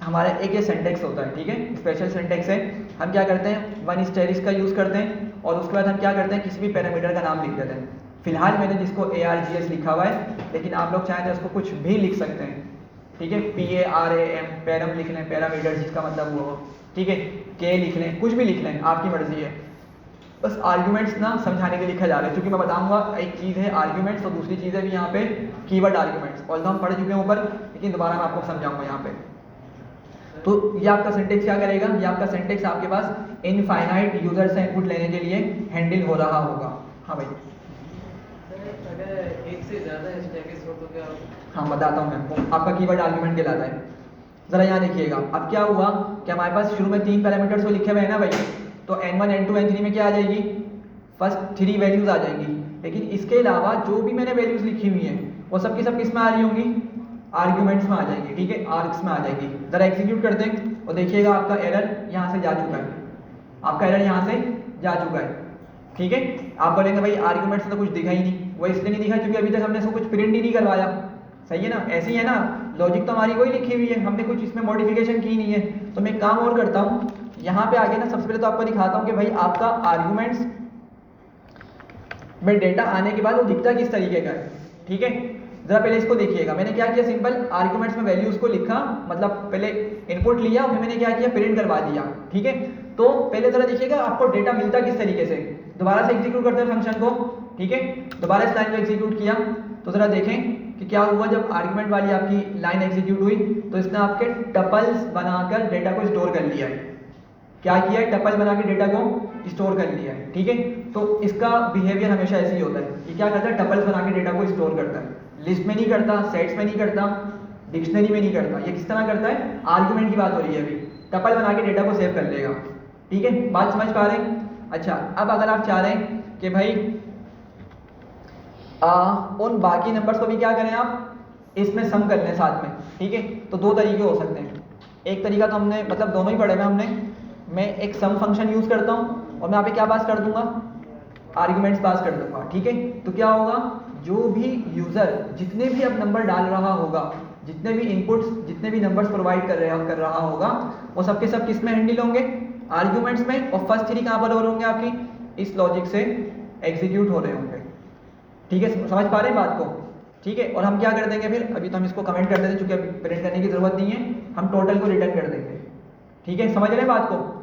A: हमारा एक ये सिंटेक्स होता है, ठीक है, स्पेशल सिंटेक्स है। हम क्या करते हैं, 1 स्टेरिक्स का यूज़ करते हैं और उसके बाद हम क्या करते हैं, किसी भी पैरामीटर का नाम लिख देते हैं। फिलहाल मैंने जिसको ARGS लिखा हुआ है, लेकिन आप लोग चाहें तो उसको कुछ भी लिख सकते हैं, ठीक है। PARAM पैरम लिख लें, पैरामीटर जिसका मतलब वो हो, ठीक है। K लिख लें, कुछ भी लिख लें, आपकी मर्जी है। बस आर्ग्यूमेंट्स ना समझाने के लिए लिखा जा रहा है, क्योंकि मैं बताऊंगा एक चीज़ है आर्ग्यूमेंट्स और दूसरी चीज़ है भी यहाँ पे कीवर्ड आर्ग्यूमेंट्स, और हम पढ़ चुके हैं ऊपर, लेकिन दोबारा मैं आपको समझाऊंगा यहाँ पे। तो ये आपका सिंटेक्स क्या करेगा, ये आपका सिंटेक्स आपके पास इनफाइनाइट यूजर से इनपुट लेने के लिए हैंडल हो रहा होगा। हाँ भाई,
B: अगर एक से ज़्यादा स्टैटिक्स हो तो क्या होगा?
A: हाँ बताता हूँ मैं आपको, आपका कीवर्ड आर्ग्यूमेंट कहलाता है। ज़रा यहाँ देखिएगा, अब क्या हुआ कि हमारे पास शुरू में 3 पैरामीटर्स को लिखे हुए हैं ना भाई, तो n1 n2 n3 में क्या आ जाएगी, फर्स्ट 3 वैल्यूज़ आ जाएंगी। लेकिन इसके अलावा जो भी मैंने वैल्यूज़ लिखी हुई हैं, वो सब की सब किस में आ रही होंगी, आर्ग्यूमेंट्स में आ जाएंगी, ठीक है, आर्ग्स में आ जाएगी। ज़रा एग्जीक्यूट करते हैं और देखिएगा आपका एरर यहाँ से जा चुका है, आपका एरर यहाँ से जा चुका है, ठीक है। आप बोलेंगे भाई आर्ग्यूमेंट्स में तो कुछ दिखा ही नहीं, वो इसलिए नहीं दिखा क्योंकि अभी तक हमने इसको कुछ प्रिंट ही नहीं करवाया, सही है ना। ऐसी है ना, लॉजिक तो हमारी वही लिखी हुई है, हमने कुछ इसमें मॉडिफिकेशन की नहीं है। तो मैं काम और करता हूँ, यहाँ पे आगे ना सबसे पहले तो आपको दिखाता हूँ कि भाई आपका आर्ग्यूमेंट्स में डेटा आने के बाद वो दिखता किस तरीके का है, ठीक है। जरा पहले इसको देखिएगा, मैंने क्या किया, सिंपल आर्ग्यूमेंट्स में वैल्यूज को लिखा, मतलब पहले इनपुट लिया और फिर मैंने क्या किया, प्रिंट करवा दिया, ठीक है। तो पहले जरा देखिएगा आपको डेटा मिलता किस तरीके से। दोबारा से एग्जीक्यूट करते हैं फंक्शन को, ठीक है, दोबारा इस लाइन को एग्जीक्यूट किया, तो जरा देखें कि क्या हुआ। जब आर्ग्यूमेंट वाली आपकी लाइन एग्जीक्यूट हुई, तो इसने आपके टपल्स बनाकर डेटा को स्टोर कर लिया है। क्या किया है, टपल बना के डेटा को स्टोर कर लिया है, ठीक है। तो इसका बिहेवियर हमेशा ऐसे ही होता है, ये क्या करता है, टपल्स बना के डेटा को स्टोर करता है, लिस्ट में नहीं करता, सेट्स में नहीं करता, डिक्शनरी में नहीं करता। ये किस तरह करता है, आर्ग्यूमेंट की बात हो रही है अभी, टपल बना के डेटा को सेव कर लेगा, ठीक है। बात समझ पा रहे हैं। अच्छा, अब अगर आप चाह रहे हैं कि भाई उन बाकी नंबर्स को भी क्या करें, आप इसमें सम कर लें साथ में, ठीक है। तो 2 तरीके हो सकते हैं। एक तरीका तो हमने मतलब दोनों ही पढ़े हुए हमने, मैं एक सम फंक्शन यूज़ करता हूँ और मैं यहाँ पे क्या पास कर दूंगा, आर्ग्यूमेंट्स पास कर दूंगा, ठीक है। तो क्या होगा, जो भी यूज़र जितने भी अब नंबर डाल रहा होगा, जितने भी इनपुट्स, जितने भी नंबर्स प्रोवाइड कर रहा होगा, वो सबके सब किस में हैंडल होंगे, आर्ग्यूमेंट्स में। और फर्स्ट 3 कहाँ पर हो रहे होंगे, आपकी इस लॉजिक से एग्जीक्यूट हो रहे होंगे, ठीक है। समझ पा रहे हैं बात को, ठीक है। और हम क्या कर देंगे फिर, अभी तो हम इसको कमेंट कर देते हैं, चूंकि अभी प्रिंट करने की जरूरत नहीं है, हम टोटल को रिटर्न कर देंगे, ठीक है। समझ रहे हैं बात को।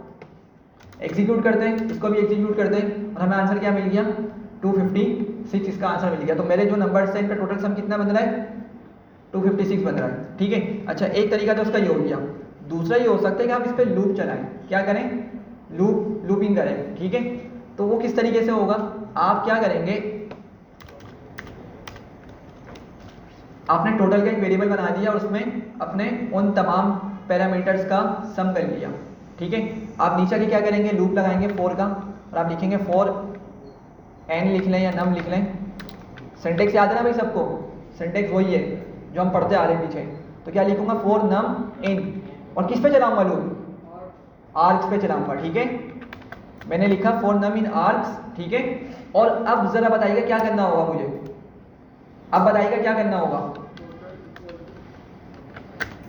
A: एग्जीक्यूट करते हैं, इसको भी एग्जीक्यूट करते हैं और हमें आंसर क्या मिल गया, 256 इसका आंसर मिल गया। तो मेरे जो नंबर्स हैं इनका टोटल सम कितना बन रहा है, 256 बन रहा है, ठीक है। अच्छा, एक तरीका तो उसका ये हो गया। दूसरा ये हो सकता है कि आप इस पर लूप चलाएं, क्या करें, लूपिंग करें, ठीक है। तो वो किस तरीके से होगा, आप क्या करेंगे, आपने टोटल का एक वेरिएबल बना दिया और उसमें अपने उन तमाम पैरामीटर्स का सम कर लिया, ठीक है। आप नीचे के क्या करेंगे, लूप लगाएंगे फॉर का, और आप लिखेंगे फॉर n लिख लें या नम लिख लें। सिंटेक्स याद है ना भाई सबको, सिंटेक्स वही है जो हम पढ़ते आ रहे हैं पीछे। तो क्या लिखूंगा, फॉर नम इन, और किस पे चलाऊंगा लूप, आर्क्स पे चलाऊंगा, ठीक है। मैंने लिखा फॉर नम इन आर्क्स, ठीक है। और अब जरा बताइएगा क्या करना होगा मुझे, अब बताइएगा क्या करना होगा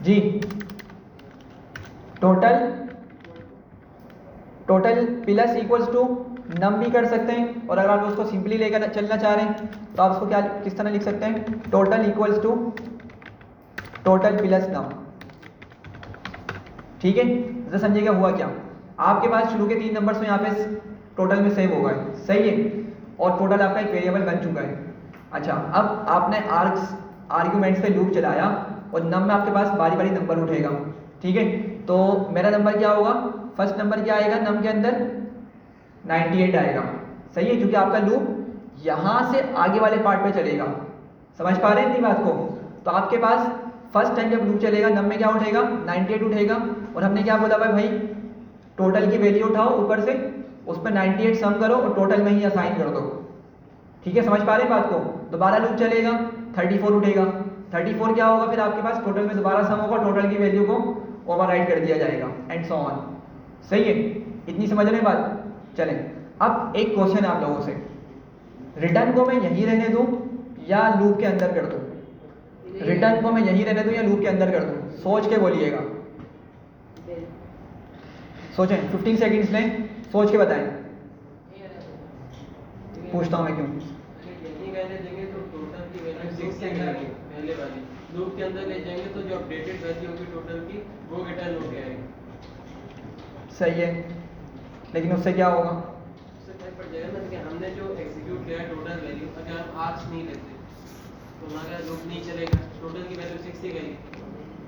A: जी, total total plus equals to नम भी कर सकते हैं, और अगर आप उसको सिंपली लेकर चलना चाह रहे हैं तो आप उसको क्या किस तरह लिख सकते हैं, total equals to total plus num. ठीक है, जरा समझिएगा हुआ क्या, आपके पास शुरू के 3 नंबर्स में यहाँ पे टोटल में सेव होगा, सही है, और टोटल आपका एक वेरिएबल बन चुका है। अच्छा, अब आपने आर्ग्यूमेंट्स पे लूप चलाया और नम में आपके पास बारी बारी नंबर उठेगा। ठीक है, तो मेरा नंबर क्या होगा, फर्स्ट नंबर क्या आएगा नम के अंदर, 98 आएगा, सही है, क्योंकि आपका लूप यहाँ से आगे वाले पार्ट पे चलेगा। समझ पा रहे हैं इतनी बात को? तो आपके पास फर्स्ट टाइम जब लूप चलेगा नम में क्या उठेगा, 98 उठेगा, और हमने क्या बोला भाई टोटल की वैल्यू उठाओ ऊपर से, उस पर 98 सम करो और टोटल में ही असाइन कर दो। ठीक है, समझ पा रहे हैं बात को? दोबारा लूप चलेगा, 34 उठेगा, 34 क्या होगा फिर आपके पास टोटल में दोबारा सम होगा, टोटल की वैल्यू को ओवरराइट कर दिया जाएगा एंड सो ऑन। सही है, इतनी समझ रहे हैं बात? चलें, अब एक क्वेश्चन है आप लोगों से, रिटर्न को मैं यहीं रहने दूं या लूप के अंदर कर दूं? रिटर्न को मैं यहीं रहने दूं या लूप के अंदर कर दूं? सोच के बोलिएगा, सोचें, 15 सेकंड्स लें, सोच के बताएं। पूछता हूं मैं क्यों।
B: यही कहने देंगे तो टोटल की वैल्यू 6 से गिरेगी पहले वाली, लूप के अंदर ले जाएंगे तो जो अपडेटेड वैल्यू होगी टोटल की वो रिटर्न होके आएगी।
A: सही है, लेकिन उससे क्या होगा?
B: उससे फर्क पड़ जाएगा ना कि हमने जो एग्जीक्यूट किया है टोटल वैल्यू, अगर हम आर्क्स नहीं लेते तो हमारा लूप नहीं चलेगा, टोटल की वैल्यू 6 ही गई।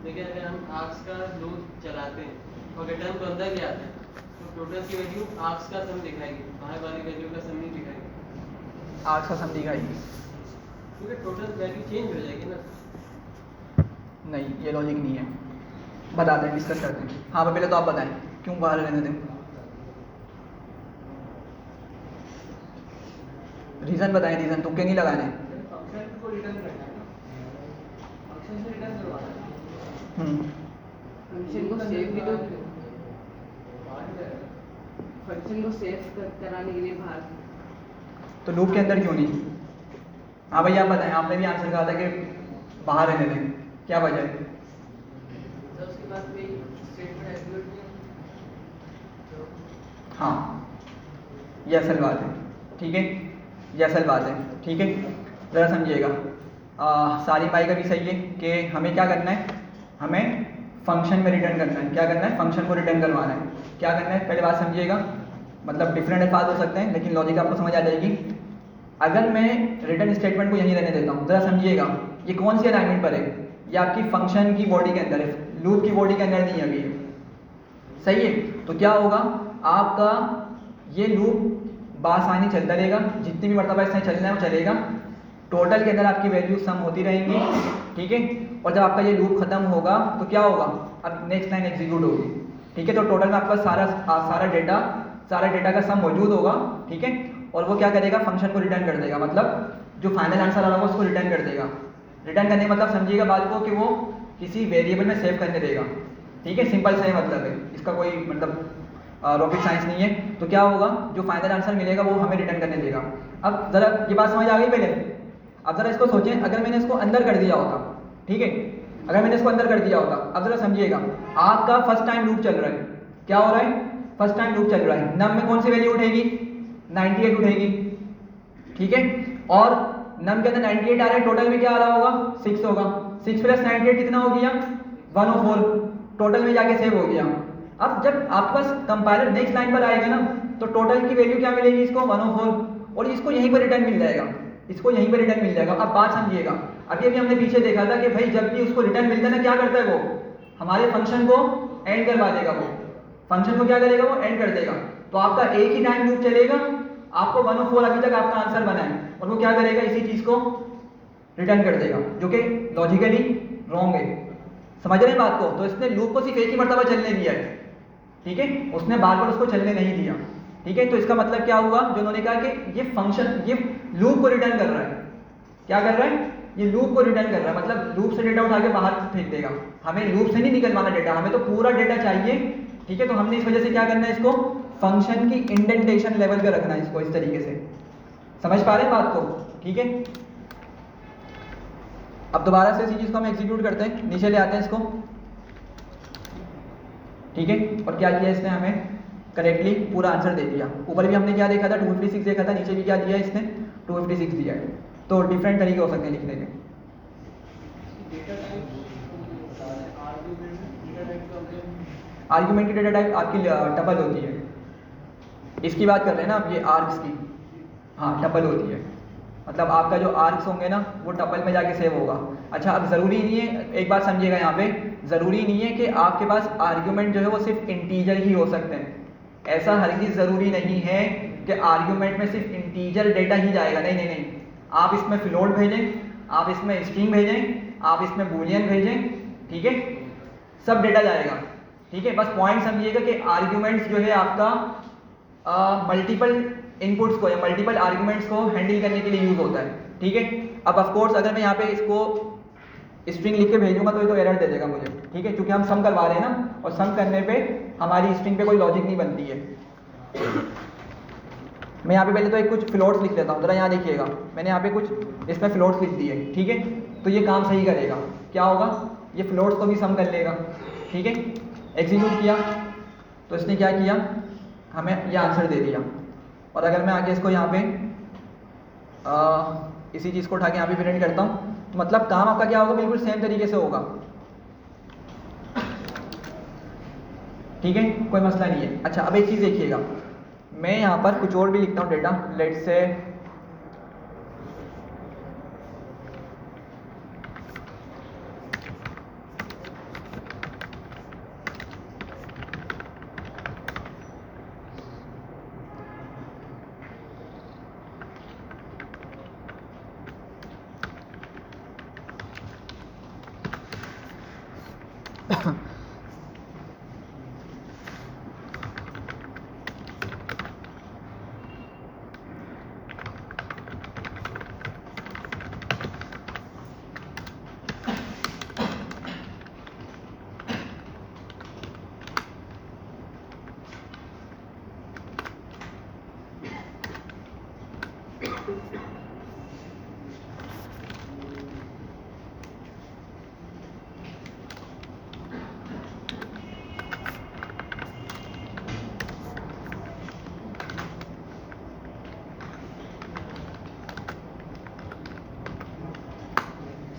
B: लेकिन अगर हम आर्क्स का लूप चलाते हैं और रिटर्न को अंदर ले आते हैं तो टोटल की वैल्यू आर्क्स का सम दिखाएगी, बाहर वाली वैल्यू का सम नहीं दिखाएगी,
A: आज का सम दिखाएगी,
B: क्योंकि टोटल वैल्यू चेंज हो जाएगी ना।
A: नहीं ये लॉजिक नहीं है, बताते हैं, डिस्कस करते हैं। हाँ पहले तो आप बताएं क्यों बाहर रहने दें, रीज़न बताएं, रीज़न तुक्के नहीं लगाने।
B: फंक्शन को रिटर्न करना है ना, फंक्शन से रिटर्न करवाना है।
C: फंक्शन को सेव भी तो फंक्शन को सेव कराने के लिए बाहर,
A: तो लूप के अंदर क्यों नहीं? हाँ भैया आप बताएं, आपने भी आंसर कहा था कि बाहर रहने दें, क्या वजह है?
B: तो उसके बाद कोई स्टेटमेंट एग्जीक्यूट नहीं।
A: हाँ ये असल बात है, ठीक है, ये असल बात है, ठीक है, ज़रा समझिएगा। सारी भाई का भी सही है कि हमें क्या करना है, हमें फंक्शन में रिटर्न करना है। क्या करना है? फंक्शन को रिटर्न करवाना है। क्या करना है पहले बात समझिएगा, मतलब डिफरेंट अल्फाज हो सकते हैं लेकिन लॉजिक आपको समझ आ जाएगी। अगर मैं रिटर्न स्टेटमेंट को यहीं रहने देता हूँ, ज़रा समझिएगा, ये कौन सी अलाइनमेंट पर है? ये आपकी फंक्शन की बॉडी के अंदर है, लूप की बॉडी के अंदर नहीं है अभी, सही है। तो क्या होगा, आपका ये लूप बासानी चलता रहेगा, जितनी भी मरतबा इसने चलना है वो चलेगा, टोटल के अंदर आपकी वैल्यू सम होती रहेंगी, ठीक है। और जब आपका ये लूप खत्म होगा तो क्या होगा, अब नेक्स्ट लाइन एग्जीक्यूट होगी, ठीक है। तो टोटल में आपका सारा डेटा का सम मौजूद होगा, ठीक है। और वो क्या करेगा, फंक्शन को रिटर्न कर देगा, मतलब जो फाइनल आंसर आ रहा होगा उसको रिटर्न कर देगा। रिटर्न करने का मतलब समझिएगा बात को कि वो किसी वेरिएबल में सेव करने देगा, ठीक है। सिंपल सा ही मतलब है, इसका कोई मतलब रॉकेट साइंस नहीं है। तो क्या होगा, जो फाइनल आंसर मिलेगा वो हमें रिटर्न करने देगा। अब ज़रा ये बात समझ आ गई पहले? अब ज़रा इसको सोचें, अगर मैंने इसको अंदर कर दिया होता, ठीक है, अगर मैंने इसको अंदर कर दिया होता, अब ज़रा समझिएगा, आपका फर्स्ट टाइम लूप चल रहा है, क्या हो रहा है, फर्स्ट टाइम लूप चल रहा है, नम में कौन सी वैल्यू उठेगी, 98 उठेगी, ठीक है। और नम के अंदर 98 आ रहा है, टोटल में क्या आ रहा होगा, 6 होगा, 6 प्लस 98 कितना हो गया, 104, टोटल में जाके सेव हो गया। अब जब आपके पास कंपाइलर नेक्स्ट लाइन पर आएगा ना, तो टोटल की वैल्यू क्या मिलेगी इसको, 104, और इसको यहीं पर रिटर्न मिल जाएगा, इसको यहीं पर रिटर्न मिल जाएगा। अब बात समझिएगा, अभी हमने पीछे देखा था कि भाई जब भी उसको रिटर्न मिलता है ना, क्या करता है वो, हमारे फंक्शन को एंड करवा देगा, वो फंक्शन को क्या करेगा, वो एंड कर देगा। तो आपका एक ही टाइम लूप चलेगा, आपको 104 अभी तक आपका आंसर बना है, और वो क्या करेगा, इसी चीज को रिटर्न कर देगा, जो कि लॉजिकली रॉन्ग है। समझ रहे हैं बात को? तो इसने लूप को सिर्फ एक ही मरतबा चलने दिया है, ठीक है, उसने बार बार उसको चलने नहीं दिया, ठीक है। तो इसका मतलब क्या हुआ, जो उन्होंने कहा कि ये फंक्शन ये लूप को रिटर्न कर रहा है, क्या कर रहा है, ये लूप को रिटर्न कर रहा है, मतलब लूप से डेटा उठा के बाहर फेंक देगा। हमें लूप से नहीं निकलवाना डेटा, हमें तो पूरा डेटा चाहिए, ठीक है। तो हमने इस वजह से क्या करना है, इसको फंक्शन की इंडेंटेशन लेवल पे रखना है, इसको इस तरीके से। समझ पा रहे हैं बात को? ठीक है। अब दोबारा से इसी चीज को हम एग्जीक्यूट करते हैं, नीचे ले आते हैं इसको, ठीक है। और क्या किया इसने हमें, करेक्टली पूरा आंसर दे दिया। ऊपर भी हमने क्या देखा था, 256 देखा था, नीचे भी क्या दिया इसने, 256 दिया है। तो डिफरेंट तरीके हो सकते हैं लिखने के। आर्ग्यूमेंट की डेटा टाइप आपकी टपल होती है। इसकी बात कर रहे हैं ना आप, ये आर्ग्स की, हाँ टपल होती है। मतलब आपका जो आर्ग्स होंगे ना वो टपल में जाके सेव होगा। अच्छा, अब ज़रूरी नहीं है, एक बात समझिएगा यहाँ पे, ज़रूरी नहीं है कि आपके पास आर्ग्यूमेंट जो है वो सिर्फ इंटीजर ही हो सकते हैं। ऐसा हरगिज़ ज़रूरी नहीं है कि आर्ग्यूमेंट में सिर्फ इंटीजर डेटा ही जाएगा, नहीं नहीं नहीं। आप इसमें फ्लोट भेजें, आप इसमें स्ट्रिंग भेजें, आप इसमें बूलियन भेजें, ठीक है, सब डेटा जाएगा। ठीक है, बस पॉइंट समझिएगा कि आर्ग्यूमेंट्स जो है आपका मल्टीपल इनपुट्स को या मल्टीपल आर्ग्यूमेंट्स को हैंडल करने के लिए यूज़ होता है। ठीक है, अब ऑफ कोर्स अगर मैं यहाँ पे इसको स्ट्रिंग लिख के भेजूंगा तो ये तो एरर दे देगा मुझे। ठीक है, क्योंकि हम सम करवा रहे हैं ना, और सम करने पे हमारी स्ट्रिंग पे कोई लॉजिक नहीं बनती है। मैं यहाँ पे पहले तो एक कुछ फ्लोट्स लिख लेता हूँ, जरा यहाँ देखिएगा, मैंने यहाँ पे कुछ इसमें फ्लोट्स लिख दिए। ठीक है, तो ये काम सही करेगा, क्या होगा, ये फ्लोट्स को भी सम कर लेगा। ठीक है, एग्जीक्यूट किया तो इसने क्या किया, हमें ये आंसर दे दिया। और अगर मैं आगे इसको यहाँ पे इसी चीज़ को उठा के यहाँ पे प्रिंट करता हूँ, मतलब काम आपका क्या होगा, बिल्कुल सेम तरीके से होगा। ठीक है, कोई मसला नहीं है। अच्छा, अब एक चीज़ देखिएगा, मैं यहाँ पर कुछ और भी लिखता हूँ डेटा, लेट्स से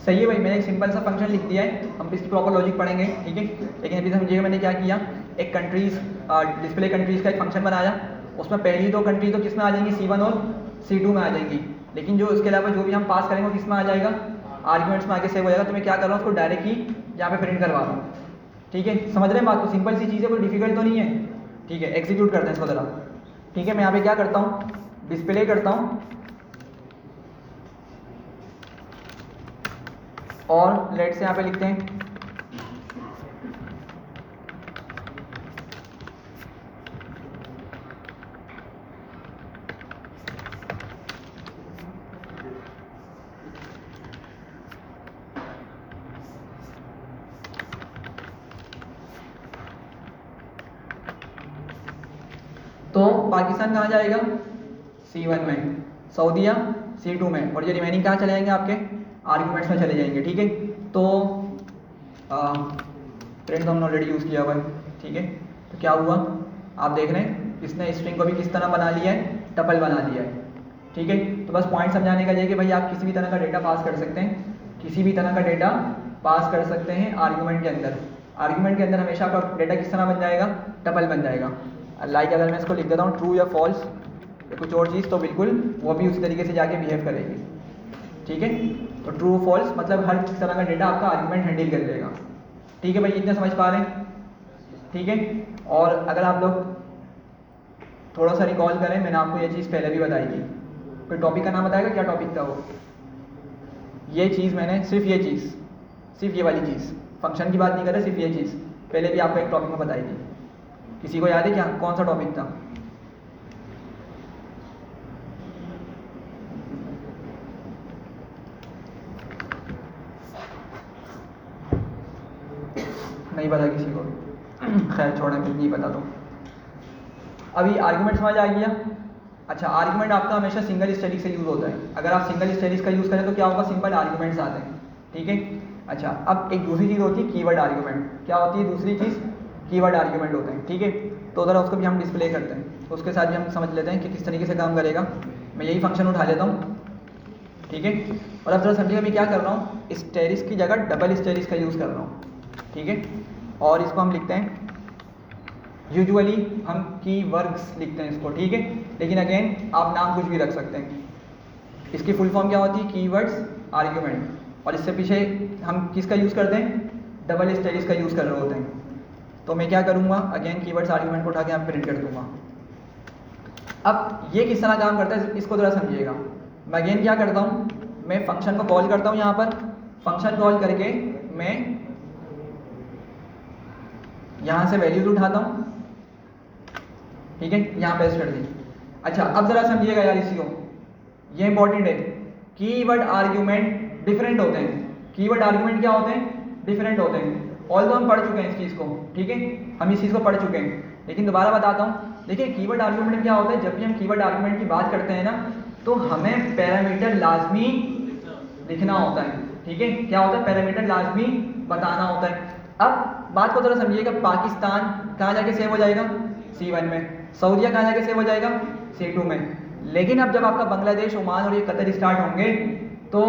A: सही है भाई, मैंने एक सिंपल सा फंक्शन लिख दिया है, हम इसकी प्रॉपर लॉजिक पढ़ेंगे। ठीक है, लेकिन अभी समझिएगा मैंने क्या किया, एक कंट्रीज डिस्प्ले कंट्रीज का एक फंक्शन बनाया, उसमें पहली दो कंट्री तो किस में आ जाएंगी, C1 और C2 में आ जाएंगी, लेकिन जो उसके अलावा जो भी हम पास करेंगे वो किस में आ जाएगा, आर्ग्यूमेंट्स में आके सेव हो जाएगा। तो मैं क्या कर रहा हूँ, उसको डायरेक्ट ही यहाँ पे प्रिंट करवा रहा हूँ। ठीक है, समझ रहे हैं बात को, सिंपल सी चीज़ है, कोई डिफिकल्ट तो नहीं है। ठीक है, एग्जीक्यूट करते हैं इसको ज़रा। ठीक है, मैं यहाँ पे क्या करता हूँ, डिस्प्ले करता हूँ और लेट से यहाँ पे लिखते हैं तो पाकिस्तान कहाँ जाएगा, C1 में, सऊदीया C2 में, और ये रिमेनिंग कहाँ चले जाएंगे, आपके आर्ग्यूमेंट्स में चले जाएंगे। ठीक है, तो प्रिंट तो हमने ऑलरेडी यूज़ किया हुआ है। ठीक है, तो क्या हुआ, आप देख रहे हैं इसने स्ट्रिंग को भी किस तरह बना लिया है, टपल बना लिया है। ठीक है, तो बस पॉइंट समझाने का ये कि भाई आप किसी भी तरह का डेटा पास कर सकते हैं, किसी भी तरह का डेटा पास कर सकते हैं आर्ग्यूमेंट के अंदर। आर्ग्यूमेंट के अंदर हमेशा आपका डेटा किस तरह बन जाएगा, टपल बन जाएगा। लाइक अगर मैं इसको लिख देता हूँ ट्रू या फॉल्स या कुछ और चीज़, तो बिल्कुल वो भी उसी तरीके से जाके बिहेव करेगी। ठीक है, तो ट्रू फॉल्स मतलब हर तरह का डेटा आपका आर्ग्यूमेंट हैंडल कर लेगा। ठीक है भाई, इतना समझ पा रहे हैं। ठीक है, और अगर आप लोग थोड़ा सा रिकॉल करें, मैंने आपको ये चीज़ पहले भी बताई थी, कोई टॉपिक का नाम बताएगा, क्या टॉपिक था वो, ये चीज़ मैंने सिर्फ ये चीज़, सिर्फ ये वाली चीज़, फंक्शन की बात नहीं कर रहे, सिर्फ ये चीज़ पहले भी आपको एक टॉपिक में बताई थी। किसी को याद है क्या, कौन सा टॉपिक था? नहीं पता किसी को, खैर छोड़ें, नहीं पता तो। अभी आर्गुमेंट समझ आ गया। अच्छा, आर्गुमेंट आपका हमेशा सिंगल स्टेटिक से यूज़ होता है। अगर आप सिंगल स्टेटिक का यूज़ करें तो क्या होगा, सिंपल आर्गुमेंट्स आते हैं। ठीक है, अच्छा अब एक दूसरी चीज़ होती है कीवर्ड आर्गुमेंट। क्या होती है दूसरी चीज़, कीवर्ड आर्गुमेंट होते हैं। ठीक है, तो ज़रा उसको भी हम डिस्प्ले करते हैं, तो उसके साथ भी हम समझ लेते हैं कि किस तरीके से काम करेगा। मैं यही फंक्शन उठा लेता हूँ, ठीक है। और अब ज़रा समझिएगा मैं क्या कर रहा हूँ, स्टेरिस की जगह डबल स्टेरिस का यूज़ कर रहा हूँ, ठीक है। और इसको हम लिखते हैं, यूजुअली हम कीवर्ड्स लिखते हैं इसको, ठीक है। लेकिन अगेन आप नाम कुछ भी रख सकते हैं। इसकी फुल फॉर्म क्या होती है, कीवर्ड्स आर्ग्यूमेंट, और इससे पीछे हम किसका यूज़ करते हैं, डबल स्टेरिस का यूज़ कर रहे होते हैं। तो मैं क्या करूँगा, अगेन कीवर्ड्स आर्ग्यूमेंट को उठा के यहाँ प्रिंट कर दूँगा। अब ये किस तरह काम करता है इसको ज़रा समझिएगा। मैं अगेन क्या करता हूँ, मैं फंक्शन को कॉल करता हूँ, यहाँ पर फंक्शन कॉल करके मैं यहाँ से वैल्यूज उठाता हूँ, ठीक है, यहाँ पेस्ट कर दी। अच्छा अब ज़रा समझिएगा यार इसको, ये इंपॉर्टेंट है। कीवर्ड आर्ग्यूमेंट डिफरेंट होते हैं। कीवर्ड आर्ग्यूमेंट क्या होते हैं, डिफरेंट होते हैं। ऑल्दो हम पढ़ चुके हैं इस चीज़ को, ठीक है, हम इस चीज़ को पढ़ चुके हैं, लेकिन दोबारा बताता हूँ। देखिए कीवर्ड आर्ग्यूमेंट में क्या होता है, जब भी हम कीवर्ड आर्ग्यूमेंट की बात करते हैं ना, तो हमें पैरामीटर लाजमी लिखना होता है, ठीक है। क्या होता है, पैरामीटर लाजमी बताना होता है। अब बात को जरा समझिएगा, पाकिस्तान कहाँ जाके सेव हो जाएगा, C1 में। सऊदीया कहाँ जाके सेव हो जाएगा, C2 में। लेकिन अब जब आपका बांग्लादेश, ओमान और ये कतर स्टार्ट होंगे तो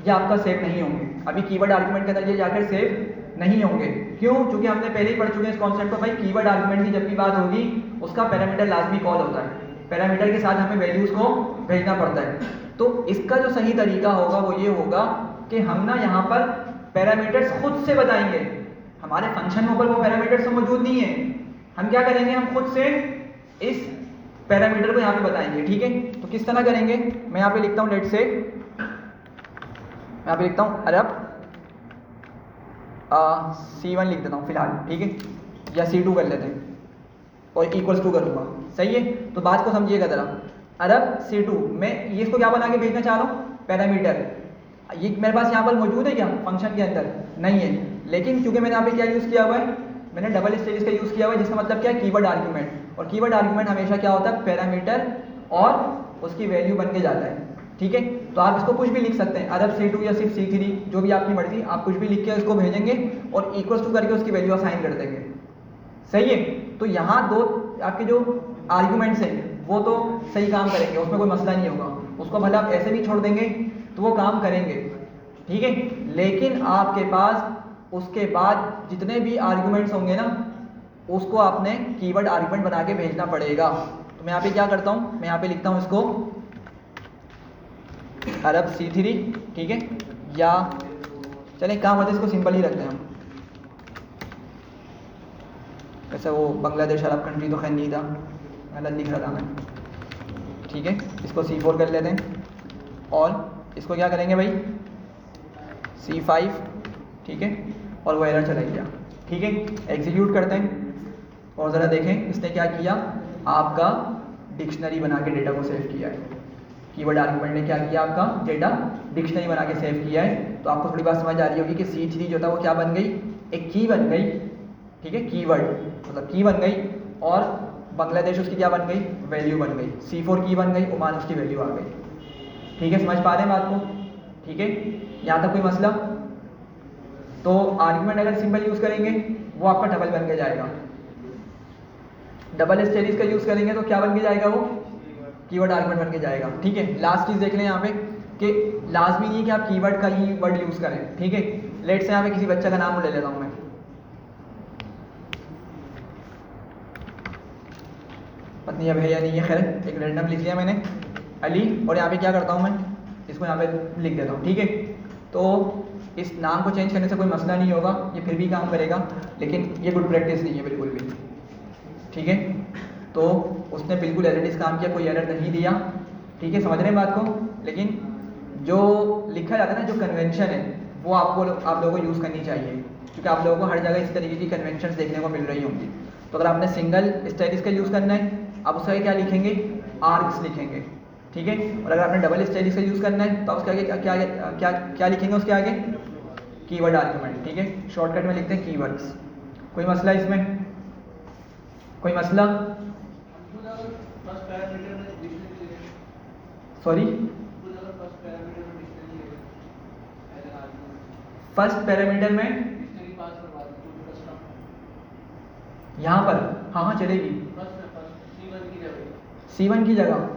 A: ये आपका सेव नहीं होंगे। अभी कीवर्ड आर्गुमेंट के अंदर ये जाकर सेव नहीं होंगे। क्यों? क्योंकि हमने पहले ही पढ़ चुके हैं इस कॉन्सेप्ट को। भाई कीवर्ड आर्गुमेंट की जब भी बात होगी उसका पैरामीटर लाजमी कॉल होता है, पैरामीटर के साथ हमें वैल्यूज़ को भेजना पड़ता है। तो इसका जो सही तरीका होगा वो ये होगा कि हम ना यहाँ पर पैरामीटर्स खुद से बताएंगे। हमारे फंक्शन में ऊपर वो पैरामीटर्स तो मौजूद नहीं है, हम क्या करेंगे, हम खुद से इस पैरामीटर को यहाँ पे बताएंगे, ठीक है। तो किस तरह करेंगे, मैं यहाँ पे लिखता हूँ, लेट से मैं यहाँ पे लिखता हूँ अरब C1 लिख देता हूँ फिलहाल, ठीक है, या C2 कर लेते हैं और इक्वल्स टू करूँगा, सही है। तो बात को समझिएगा ज़रा, अरब C2 मैं ये इसको क्या बना के भेजना चाह रहा हूँ, पैरामीटर। ये मेरे पास यहाँ पर मौजूद है क्या फंक्शन के अंदर, नहीं है। लेकिन क्योंकि मैंने यहाँ पे क्या यूज़ किया हुआ है, मैंने डबल स्टेरिस का यूज़ किया हुआ है, जिसका मतलब क्या है, कीवर्ड आर्गुमेंट। और कीवर्ड आर्गुमेंट हमेशा क्या होता है, पैरामीटर और उसकी वैल्यू बन के जाता है, ठीक है। तो आप इसको कुछ भी लिख सकते हैं, अरब C2 या सिर्फ C3, जो भी आपकी मर्जी, आप कुछ भी लिख के इसको भेजेंगे और इक्वल्स टू करके उसकी वैल्यू असाइन कर देंगे, सही है। तो यहाँ दो आपके जो आर्ग्यूमेंट्स हैं वो तो सही काम करेंगे, उसमें कोई मसला नहीं होगा। उसको भले आप ऐसे भी छोड़ देंगे तो वो काम करेंगे, ठीक है। लेकिन आपके पास उसके बाद जितने भी आर्ग्यूमेंट्स होंगे ना, उसको आपने कीवर्ड आर्ग्यूमेंट बना के भेजना पड़ेगा। तो मैं यहाँ पे क्या करता हूँ, मैं यहाँ पे लिखता हूँ इसको अरब C3, ठीक है, या चले काम होता है इसको सिंपल ही रखते हैं हम। वैसे वो बांग्लादेश अरब कंट्री तो खैर नहीं था, गलत लिख रहा था मैं, ठीक है। इसको C4 कर लेते हैं और इसको क्या करेंगे भाई, C5, ठीक है, और वो एरर चला गया, ठीक है। एग्जीक्यूट करते हैं और ज़रा देखें इसने क्या किया, आपका डिक्शनरी बना के डेटा को सेव किया है। कीवर्ड आर्गुमेंट ने क्या किया, आपका डेटा डिक्शनरी बना के सेव किया है। तो आपको थोड़ी बात समझ आ रही होगी कि C3 जो था वो क्या बन गई, एक की बन गई, ठीक है, कीवर्ड मतलब की बन गई, और बांग्लादेश उसकी क्या बन गई, वैल्यू बन गई। C4 की बन गई, ओमान उसकी वैल्यू आ गई, ठीक है। समझ पा रहे हैं बात को, ठीक है, यहाँ तक कोई मसला। तो आर्गुमेंट अगर सिंपल यूज़ करेंगे वो आपका डबल बन के जाएगा, डबल स्टेरिस का यूज़ करेंगे तो क्या बन के जाएगा, वो कीवर्ड आर्गुमेंट बन के जाएगा, ठीक है। लास्ट चीज़ देख लें यहाँ पे कि लाजमी नहीं है कि आप कीवर्ड का ही वर्ड यूज़ करें, ठीक है। लेट से यहाँ पे किसी बच्चे का नाम ले लेता हूँ मैं, पता नहीं अब है या नहीं है, खैर एक रैंडम लिख लिया मैंने, अली, और यहाँ पे क्या करता हूँ मैं, इसको यहाँ पे लिख देता हूँ, ठीक है। तो इस नाम को चेंज करने से कोई मसला नहीं होगा, ये फिर भी काम करेगा, लेकिन ये गुड प्रैक्टिस नहीं है बिल्कुल भी, ठीक है। तो उसने बिल्कुल एज इट इज़ काम किया, कोई एरर नहीं दिया, ठीक है, समझ रहे हैं बात को। लेकिन जो लिखा जाता है ना, जो कन्वेंशन है, वो आप लोगों को यूज़ करनी चाहिए, क्योंकि आप लोगों को हर जगह इस तरीके की कन्वेंशन देखने को मिल रही होंगी। तो अगर आपने सिंगल स्टेरिस का यूज़ करना है, आप उसका क्या लिखेंगे, आर्ग्स लिखेंगे, ठीक है। और अगर आपने डबल स्टेरिस का यूज़ करना है तो आप उसके आगे क्या क्या क्या क्या लिखेंगे, उसके आगे कीवर्ड आर्गुमेंट, ठीक है। शॉर्टकट में लिखते हैं कीवर्ड्स। कोई मसला इसमें, कोई मसला, सॉरी, फर्स्ट पैरामीटर में यहाँ पर हाँ हाँ चलेगी,
B: फर्स्ट C1 की जगह
A: C1 की जगह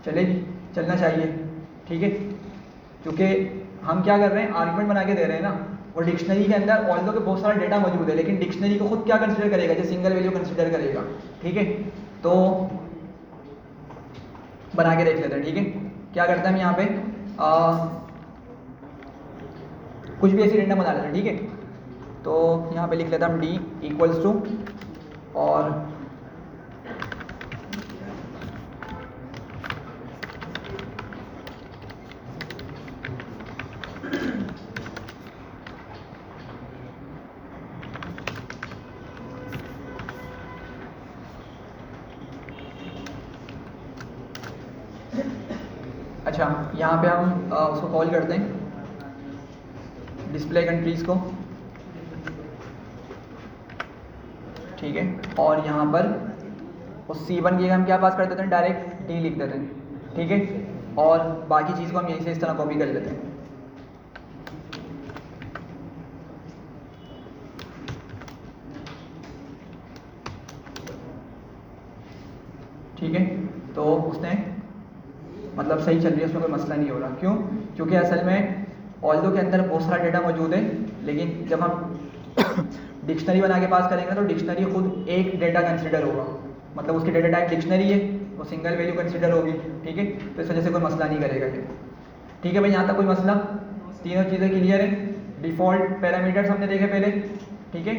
A: चलेगी, चलना चाहिए, ठीक है। क्योंकि हम क्या कर रहे हैं, आर्गुमेंट बना के दे रहे हैं ना, और डिक्शनरी के अंदर ऑल्दो के बहुत सारा डेटा मौजूद है, लेकिन डिक्शनरी को खुद क्या कंसिडर करेगा, जो सिंगल वैल्यू कंसिडर करेगा, ठीक है। तो बना के देख लेते हैं, ठीक है। क्या करते हैं हम यहाँ पे कुछ भी ऐसी रेंडम बना लेते हैं, ठीक है। तो यहाँ पे लिख लेता हम डी इक्वल्स टू, और अच्छा यहाँ पे हम उसको कॉल करते हैं डिस्प्ले कंट्रीज को, ठीक है। और यहाँ पर उस C1 की हम क्या पास कर देते हैं, डायरेक्ट डी लिख देते हैं, ठीक है। और बाकी चीज़ को हम यहीं से इस तरह कॉपी कर लेते हैं, ठीक है। तो उसने मतलब सही चल रही है, उसमें कोई मसला नहीं हो रहा। क्यों? क्योंकि असल में ऑल्दो के अंदर बहुत सारा डेटा मौजूद है, लेकिन जब हम डिक्शनरी बना के पास करेंगे तो डिक्शनरी खुद एक डेटा कंसिडर होगा, मतलब उसकी डेटा टाइप डिक्शनरी है, वो सिंगल वैल्यू कंसिडर होगी, ठीक है। तो इस वजह से कोई मसला नहीं करेगा ये, ठीक है भाई। यहाँ तक कोई मसला, तीनों चीज़ें क्लियर है। डिफ़ॉल्ट पैरामीटर्स हमने देखे पहले, ठीक है।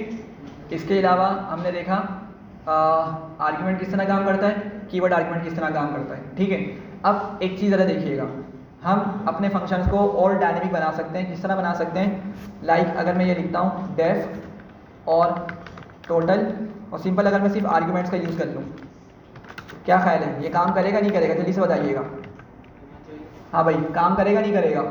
A: इसके अलावा हमने देखा आर्ग्यूमेंट किस तरह काम करता है, कीवर्ड आर्ग्यूमेंट किस तरह काम करता है, ठीक है। अब एक चीज़ ज़रा देखिएगा, हम अपने फंक्शंस को और डायनेमिक बना सकते हैं। किस तरह बना सकते हैं, लाइक अगर मैं ये लिखता हूँ डेफ और टोटल, और सिंपल अगर मैं सिर्फ आर्ग्यूमेंट्स का यूज़ कर लूँ, क्या ख्याल है, ये काम करेगा नहीं करेगा, जल्दी से बताइएगा। हाँ भाई, काम करेगा नहीं करेगा,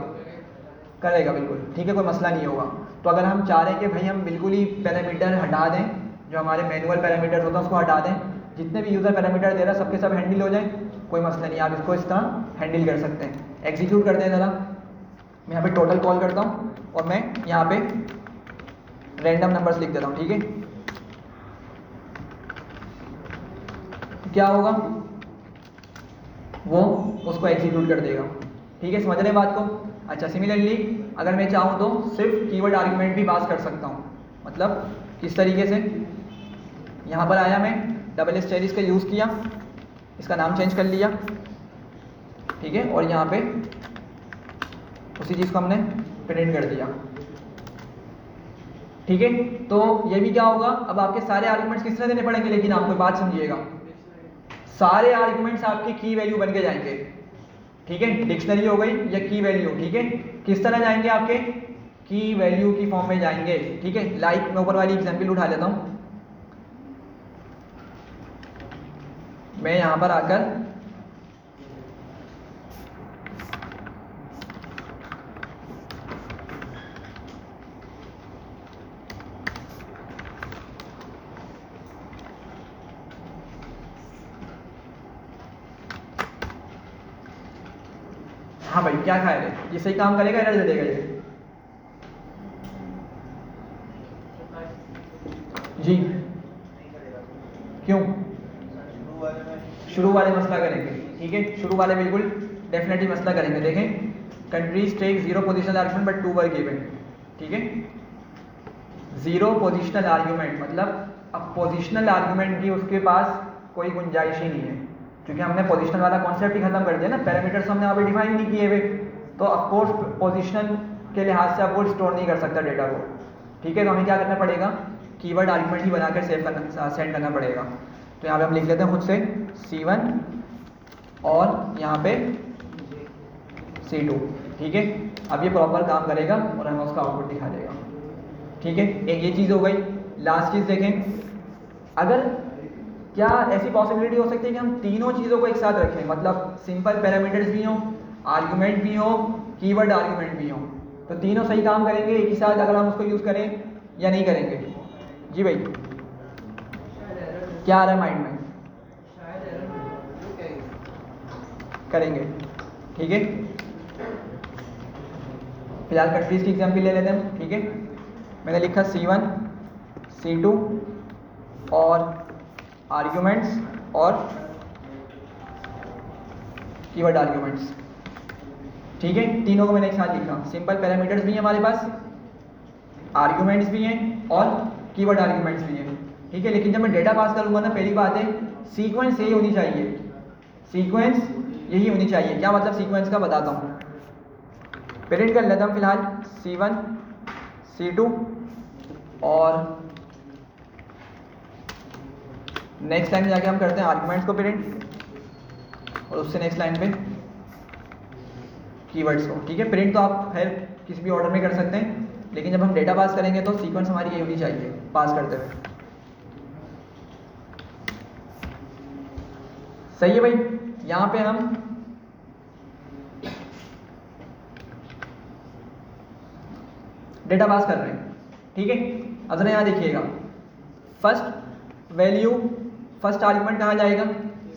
A: करेगा बिल्कुल, ठीक है, कोई मसला नहीं होगा। तो अगर हम चाह रहे हैं कि भाई हम बिल्कुल ही पैरामीटर हटा दें, जो हमारे मैनुअल पैरामीटर्स होता है उसको हटा दें, जितने भी यूज़र पैरामीटर दे रहा है सबके सब हैंडल हो जाए, कोई मसला नहीं, आप इसको इस तरह हैंडल कर सकते हैं। एग्जीक्यूट करते हैं ज़रा, मैं यहाँ पे टोटल कॉल करता हूँ और मैं यहाँ पे रैंडम नंबर्स लिख देता हूँ, ठीक है। क्या होगा, वो उसको एग्जीक्यूट कर देगा, ठीक है। समझ रहे हैं बात को। अच्छा, सिमिलरली अगर मैं चाहूँ तो सिर्फ कीवर्ड आर्गुमेंट भी पास कर सकता हूँ, मतलब किस तरीके से, यहाँ पर आया मैं डबल स्टेरिस का यूज़ किया, इसका नाम चेंज कर लिया, ठीक है, और यहाँ पे उसी चीज़ को हमने प्रिंट कर दिया, ठीक है। तो ये भी क्या होगा, अब आपके सारे आर्गुमेंट्स किस तरह देने पड़ेंगे, लेकिन आपको बात समझिएगा, सारे आर्गुमेंट्स आपकी की वैल्यू बन के जाएंगे, ठीक है। डिक्शनरी हो गई या की वैल्यू, ठीक है, किस तरह जाएंगे, आपके की वैल्यू की फॉर्म में जाएंगे, ठीक है। लाइक मैं ऊपर वाली एग्जांपल उठा लेता हूँ, मैं यहाँ पर आकर हाँ भाई, क्या ख्याल है, ये सही काम करेगा, एरर दे देगा ये? जी क्यों? शुरू वाले मसला करेंगे, ठीक है, शुरू वाले बिल्कुल डेफिनेटली मसला करेंगे। देखें, countries take 0 positional argument but 2 were given, ठीक है। 0 पोजिशनल आर्ग्यूमेंट मतलब अब पोजिशनल आर्ग्यूमेंट की उसके पास कोई गुंजाइश ही नहीं है, क्योंकि हमने पोजिशनल वाला कॉन्सेप्ट ही खत्म कर दिया ना, पैरामीटर्स हमने वहाँ पे डिफाइन नहीं किए हुए, तो ऑफकोर्स पोजिशन के लिहाज से आप वो स्टोर नहीं कर सकता डेटा को, ठीक है। तो हमें क्या करना पड़ेगा, कीवर्ड आर्गुमेंट ही बनाकर सेंड करना पड़ेगा। तो यहाँ पे हम लिख लेते हैं खुद से C1 और यहाँ पे C2, ठीक है। अब ये प्रॉपर काम करेगा और हमें उसका आउटपुट दिखा देगा, ठीक है। एक ये चीज़ हो गई। लास्ट चीज़ देखें, अगर क्या ऐसी पॉसिबिलिटी हो सकती है कि हम तीनों चीज़ों को एक साथ रखें, मतलब सिंपल पैरामीटर्स भी हों, आर्गुमेंट भी हो, कीवर्ड आर्गुमेंट भी हो, तो तीनों सही काम करेंगे एक ही साथ अगर हम उसको यूज़ करें या नहीं करेंगे? जी भाई, क्या आ रहा है माइंड में? करेंगे, ठीक है। फिलहाल कंट्रीज की एग्जाम्पल ले लेते हैं, ठीक है। मैंने लिखा C1 C2 और आर्ग्यूमेंट्स और कीवर्ड आर्ग्यूमेंट्स। ठीक है, तीनों को मैंने एक साथ लिखा। सिंपल पैरामीटर्स भी हैं हमारे पास, आर्ग्यूमेंट्स भी हैं और कीवर्ड आर्ग्यूमेंट्स भी हैं। ठीक है, लेकिन जब मैं डेटा पास करूंगा ना, पहली बात है सीक्वेंस यही होनी चाहिए, सीक्वेंस यही होनी चाहिए। क्या मतलब सीक्वेंस का, बताता हूँ। प्रिंट कर लेता हूँ फिलहाल C1 C2 और नेक्स्ट लाइन में जाके हम करते हैं आर्ग्यूमेंट्स को प्रिंट और उससे नेक्स्ट लाइन पे कीवर्ड्स को। ठीक है, प्रिंट तो आप खैर किसी भी ऑर्डर में कर सकते हैं, लेकिन जब हम डेटा पास करेंगे तो सीक्वेंस हमारी ये होनी चाहिए पास करते हुए। सही है भाई, यहाँ पे हम डेटा पास कर रहे हैं। ठीक है, अब जरा यहाँ देखिएगा, फर्स्ट वैल्यू, फर्स्ट आर्गुमेंट कहाँ जाएगा,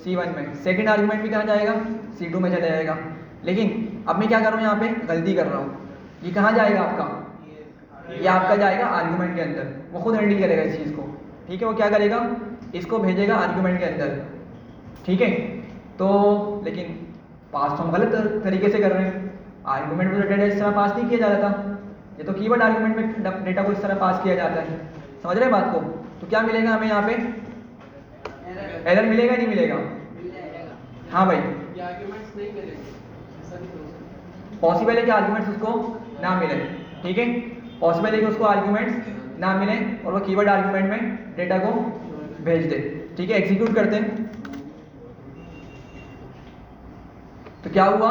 A: C1 में, सेकंड आर्गुमेंट भी कहाँ जाएगा, C2 में चला जाएगा। लेकिन अब मैं क्या कर रहा हूँ, यहाँ पे गलती कर रहा हूँ। ये कहाँ जाएगा आपका, ये आपका जाएगा आर्गुमेंट के अंदर, वो खुद हैंडल करेगा इस चीज़ को। ठीक है, वो क्या करेगा, इसको भेजेगा आर्गुमेंट के अंदर। ठीक है, तो लेकिन पास तो हम गलत तरीके से कर रहे हैं। आर्गुमेंट में तो डेटा इस तरह पास नहीं किया जा रहा था, ये तो कीवर्ड आर्गुमेंट में डेटा को इस तरह पास किया जाता है। समझ रहे हैं बात को? तो क्या मिलेगा हमें यहाँ पे, एरर मिलेगा नहीं मिलेगा? हाँ भाई,
B: ये आर्ग्यूमेंट्स नहीं मिलेंगे, ऐसा नहीं हो सकता।
A: पॉसिबल है कि आर्गुमेंट्स उसको ना मिले। ठीक है, पॉसिबल है कि उसको आर्गुमेंट्स ना मिले और वो कीवर्ड आर्गुमेंट में डेटा को भेज दे। ठीक है, एग्जीक्यूट करते हैं। तो क्या हुआ,